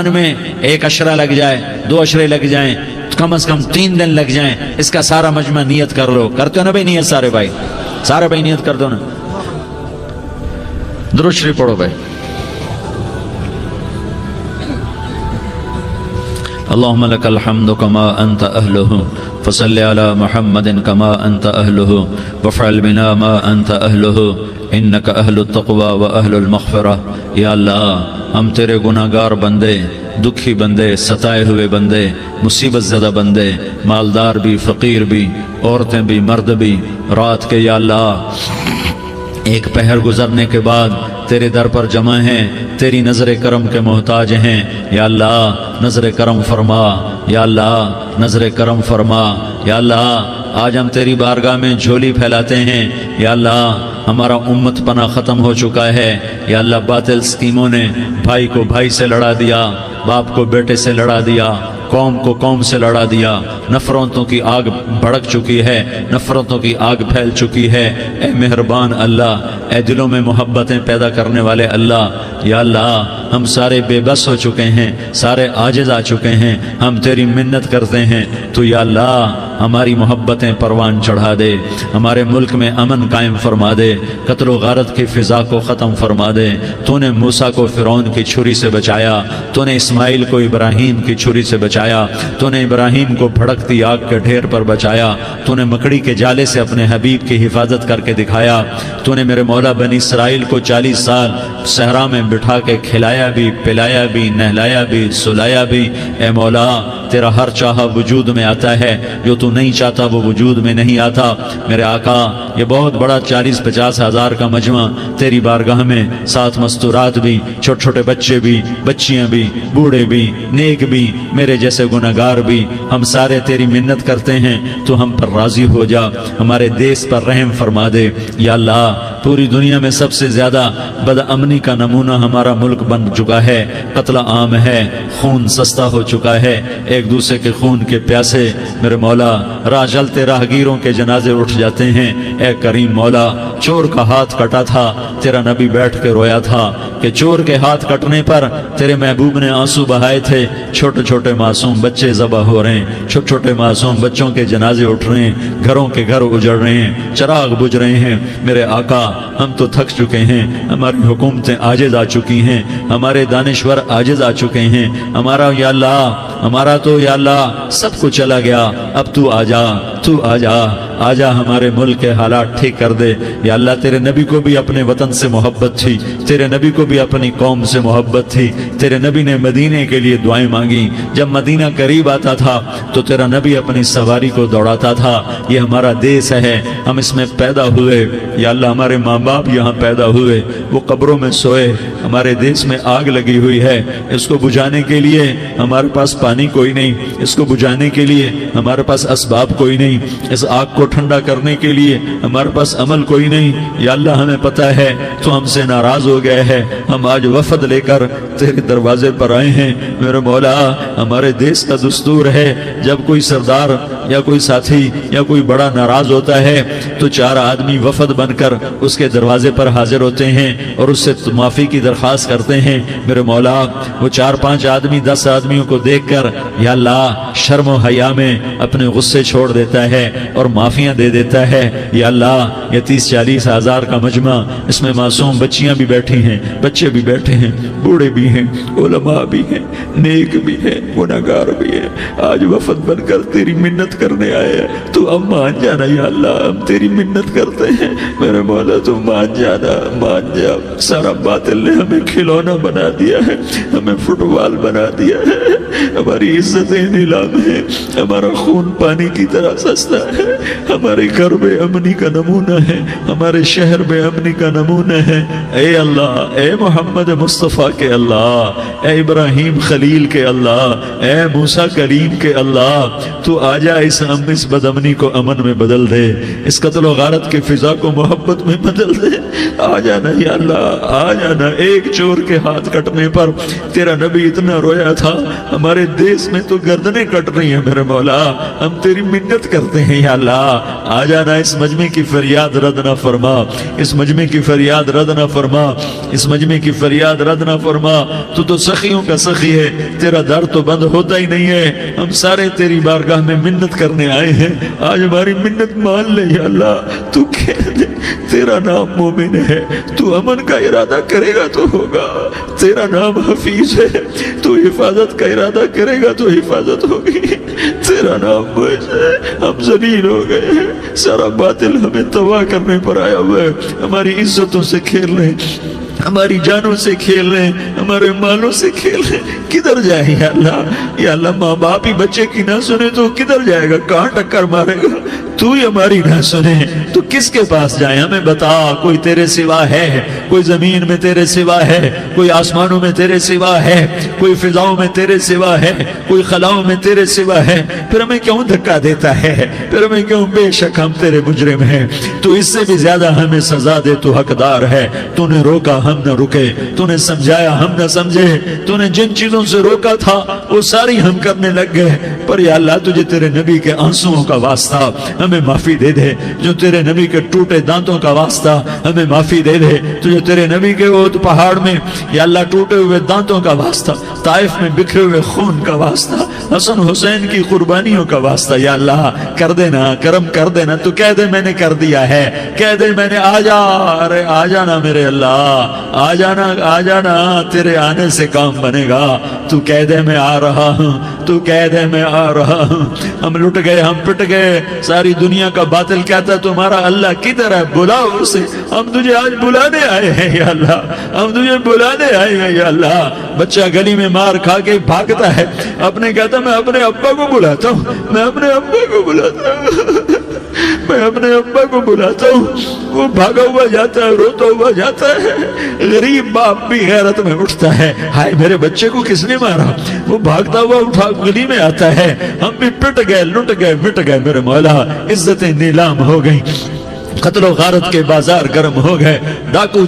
میں 1 عشرہ لگ جائے، 2 عشرے لگ جائیں، کم از کم 3 دن لگ جائیں، اس کا سارا مجمع نیت کر لو۔ کرتے ہو نا بھائی نیت؟ سارے بھائی نیت کر دو نا۔ درود شریف پڑھو بھائی۔ اللهم لك الحمد كما أنت أهله فصل على محمد كما أنت أهله وافعل بنا ما أنت أهله إنك أهل التقوى وأهل المغفرة. یا اللہ ہم تیرے گناہ گار بندے، دکھی بندے، ستائے ہوئے بندے، مصیبت زدہ بندے، مالدار بھی، فقیر بھی، عورتیں بھی، مرد بھی، رات کے یا اللہ ایک پہر گزرنے کے بعد تیرے در پر جمع ہیں، تیری نظر کرم کے محتاج ہیں. یا اللہ نظر کرم فرما، یا اللہ نظر کرم فرما. یا اللہ آج ہم تیری بارگاہ میں جھولی پھیلاتے ہیں. یا اللہ ہمارا امت پناہ ختم ہو چکا ہے. یا اللہ باطل اسکیموں نے بھائی کو بھائی سے لڑا دیا، باپ کو بیٹے سے لڑا دیا، قوم کو قوم سے لڑا دیا. نفرتوں کی آگ بھڑک چکی ہے، نفرتوں کی آگ پھیل چکی ہے. اے مہربان اللہ، اے دلوں میں محبتیں پیدا کرنے والے اللہ، یا اللہ ہم سارے بے بس ہو چکے ہیں، سارے عاجز آ چکے ہیں. ہم تیری منت کرتے ہیں تو یا اللہ ہماری محبتیں پروان چڑھا دے، ہمارے ملک میں امن قائم فرما دے، قتل و غارت کی فضا کو ختم فرما دے. تو نے موسیٰ کو فرعون کی چھری سے بچایا، تو نے اسماعیل کو ابراہیم کی چھری سے بچایا، تو نے ابراہیم کو بھڑکتی آگ کے ڈھیر پر بچایا، تو نے مکڑی کے جالے سے اپنے حبیب کی حفاظت کر کے دکھایا. تو نے میرے مولا بنی اسرائیل کو 40 سال صحرا میں بٹھا کے کھلایا بھی، پلایا بھی، نہلایا بھی، سلایا بھی. اے مولا تیرا ہر چاہا وجود میں آتا ہے، جو تو نہیں چاہتا وہ وجود میں نہیں آتا. میرے آقا یہ بہت بڑا 40-50 ہزار کا مجمع تیری بارگاہ میں، ساتھ مستورات بھی، چھوٹے چھوٹے بچے بھی، بچیاں بھی، بوڑھے بھی، نیک بھی، میرے جیسے گناہگار بھی، ہم سارے تیری منت کرتے ہیں تو ہم پر راضی ہو جا، ہمارے دیس پر رحم فرما دے. یا اللہ پوری دنیا میں سب سے زیادہ بدامنی کا نمونہ ہمارا ملک بن چکا ہے، قتل عام ہے، خون سستا ہو چکا ہے، ایک دوسرے کے خون کے پیاسے. میرے مولا راہ چلتے راہگیروں کے جنازے اٹھ جاتے ہیں. اے کریم مولا چور کا ہاتھ کٹا تھا، تیرا نبی بیٹھ کے رویا تھا کہ چور کے ہاتھ کٹنے پر تیرے محبوب نے آنسو بہائے تھے. چھوٹے چھوٹے معصوم بچے ذبح ہو رہے ہیں، چھوٹے چھوٹے معصوم بچوں کے جنازے اٹھ رہے ہیں، گھروں کے گھر اجڑ رہے ہیں، چراغ بجھ رہے ہیں. میرے آقا ہم تو تھک چکے ہیں، ہماری حکومتیں عاجز آ چکی ہیں، ہمارے دانشور عاجز آ چکے ہیں. ہمارا یا اللہ ہمارا تو یا اللہ سب کچھ چلا گیا. اب تو آ جا، تو آ جا، آ جا ہمارے ملک کے حالات ٹھیک کر دے. یا اللہ تیرے نبی کو بھی اپنے وطن سے محبت تھی، تیرے نبی کو بھی اپنی قوم سے محبت تھی. تیرے نبی نے مدینے کے لیے دعائیں مانگی. جب مدینہ قریب آتا تھا تو تیرا نبی اپنی سواری کو دوڑاتا تھا. یہ ہمارا دیس ہے، ہم اس میں پیدا ہوئے. یا اللہ ہمارے ماں باپ یہاں پیدا ہوئے، وہ قبروں میں سوئے. ہمارے دیس میں آگ لگی ہوئی ہے، اس کو بجھانے کے لیے ہمارے پاس پانی کوئی نہیں، اس کو بجھانے کے لیے ہمارے پاس اسباب کوئی نہیں، اس آگ کو ٹھنڈا کرنے کے لیے ہمارے پاس عمل کوئی نہیں. یا اللہ ہمیں پتہ ہے تو ہم سے ناراض ہو گئے ہے، ہم آج وفد لے کر تیرے دروازے پر آئے ہیں. میرے مولا ہمارے دیس کا دستور ہے جب کوئی سردار یا کوئی ساتھی یا کوئی بڑا ناراض ہوتا ہے تو 4 آدمی وفد بن کر اس کے دروازے پر حاضر ہوتے ہیں اور اس سے معافی کی درخواست کرتے ہیں. میرے مولا وہ 4-5 آدمی 10 آدمیوں کو دیکھ کر یا اللہ شرم و حیا میں اپنے غصے چھوڑ دیتا ہے اور معافیاں دے دیتا ہے. یا اللہ یہ 30-40 ہزار کا مجمع، اس میں معصوم بچیاں بھی بیٹھی ہیں، بچے بھی بیٹھے ہیں، بوڑھے بھی ہیں، علماء بھی ہیں، نیک بھی ہیں، گناہگار بھی ہیں. آج وفد بن کر تیری منت کرنے آئے ہیں، تو اب مان جانا. یا اللہ ہم تیری منت کرتے ہیں، میرے مولا تو مان جانا، مان جا. سارا باطل نے ہمیں کھلونا بنا دیا ہے، ہمیں فٹ بال بنا دیا ہے، ہماری عزتیں نیلام ہیں، ہمارا خون پانی کی طرح سستا ہے. ہمارے گھر بے امنی کا نمونہ ہے، ہمارے شہر بے امنی کا نمونہ ہے. اے اللہ، اے محمد مصطفیٰ کے اللہ، اے ابراہیم خلیل کے اللہ، اے موسیٰ کلیم کے اللہ، تو آجا اس بدامنی کو امن میں بدل دے، اس قتل و غارت کی فضا کو محبت میں بدل دے. آ جانا یا اللہ، آ جانا. ایک چور کے ہاتھ کٹنے پر تیرا نبی اتنا رویا تھا، ہمارے دیس میں تو گردنیں کٹ رہی ہیں. میرے مولا ہم تیری منت کرتے ہیں. یا اللہ آ جانا، اس مجمع کی فریاد رد نہ فرما، اس مجمع کی فریاد رد نہ فرما، اس مجمع کی فریاد رد نہ فرما. تو سخیوں کا سخی ہے، تیرا در تو بند ہوتا ہی نہیں ہے. ہم سارے تیری بارگاہ میں منت کرنے آئے ہیں، آج ہماری منت مان لے. یا اللہ تو کہہ دے تیرا نام مومن ہے، تو امن کا ارادہ کرے گا تو ہوگا، تیرا نام حفیظ ہے، تو حفاظت کا ارادہ کرے گا تو حفاظت ہوگی، تیرا نام معز ہے، ہم ذلیل ہو گئے ہیں، سارا باطل ہمیں تباہ کرنے پر آیا ہوا ہے، ہماری عزتوں سے کھیل رہے ہیں، ہماری جانوں سے کھیل رہے ہیں، ہمارے مالوں سے کھیل رہے ہیں، کدھر جائے یا اللہ؟ یا اللہ ماں باپ ہی بچے کی نہ سنے تو کدھر جائے گا، کہاں ٹکر مارے گا؟ تو ہی ہماری نہ سنے تو کس کے پاس جائیں؟ ہمیں بتا، کوئی تیرے سوا ہے؟ کوئی زمین میں تیرے سوا ہے؟ کوئی آسمانوں میں تیرے سوا ہے؟ کوئی فضاؤں میں تیرے سوا ہے؟ کوئی خلاؤں میں تیرے سوا ہے؟ پھر ہمیں کیوں دھکا دیتا ہے؟ پھر ہمیں کیوں؟ بے شک ہم تیرے مجرم ہیں، تو اس سے بھی زیادہ ہمیں سزا دے، تو حقدار ہے۔ تو نے روکا ہم نہ رکے، تو نے سمجھایا ہم نہ سمجھے، تو نے جن چیزوں سے روکا تھا وہ ساری ہم کرنے لگ گئے، پر یا اللہ تجھے تیرے نبی کے آنسوؤں کا واسطہ ہمیں معافی دے دے، جو تیرے نبی کے ٹوٹے دانتوں کا واسطہ ہمیں معافی دے دے، تجھے تیرے نبی کے اود پہاڑ میں یا اللہ ٹوٹے ہوئے دانتوں کا واسطہ، طائف میں بکھرے ہوئے خون کا واسطہ، حسن حسین کی قربانیوں کا واسطہ، یا اللہ کر دینا، کرم کر دینا، تو کہہ دے میں نے کر دیا ہے، کہہ دے میں نے، آ جا، ارے آ جانا میرے اللہ، آ جانا، آ جانا، تیرے آنے سے کام بنے گا، تو کہہ دے میں آ رہا ہوں، تو کہہ دے میں آ رہا ہوں۔ ہم لٹ گئے، ہم پٹ گئے، ساری دنیا کا باطل کہتا ہے تمہارا اللہ کدھر ہے، بلاؤ اسے، ہم تجھے آج بلانے آئے ہیں یا اللہ، ہم تجھے بلانے آئے ہیں یا اللہ۔ بچہ گلی میں مار کھا کے بھاگتا ہے، اپنے کہتا میں اپنے ابا کو بلاتا ہوں، میں اپنے ابا کو بلاتا ہوں، میں اپنے ابا کو بلاتا ہوں، وہ بھاگا ہوا جاتا ہے، روتا ہوا جاتا ہے۔ غریب باپ بھی غیرت میں اٹھتا ہے، ہائے میرے بچے کو کس نے مارا، وہ بھاگتا ہوا اٹھا گلی میں آتا ہے۔ ہم بھی پٹ گئے، لٹ گئے، مٹ گئے میرے مولا، عزتیں نیلام ہو گئی، قتل و غارت کے بازار گرم ہو گئے، ڈاکو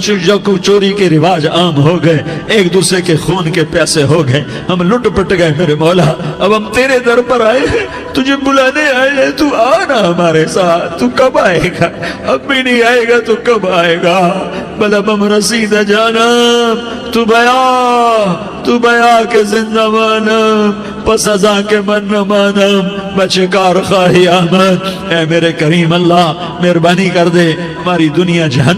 چوری کے رواج عام ہو گئے، ایک دوسرے کے خون کے پیاسے ہو گئے، ہم لٹ پٹ گئے میرے مولا۔ اب ہم تیرے در پر آئے ہیں، تجھے بلانے آئے ہیں، تو آنا ہمارے ساتھ، تو کب آئے گا؟ اب بھی نہیں آئے گا تو کب آئے گا؟ بلب ہم رسید جانم، تو بیا کے زندہ مانم، پس ازاں کے من نہ مانم، بچے کار خواہی آمد۔ اے میرے کریم اللہ، مہربانی کر دے، ہماری دنیا جہنم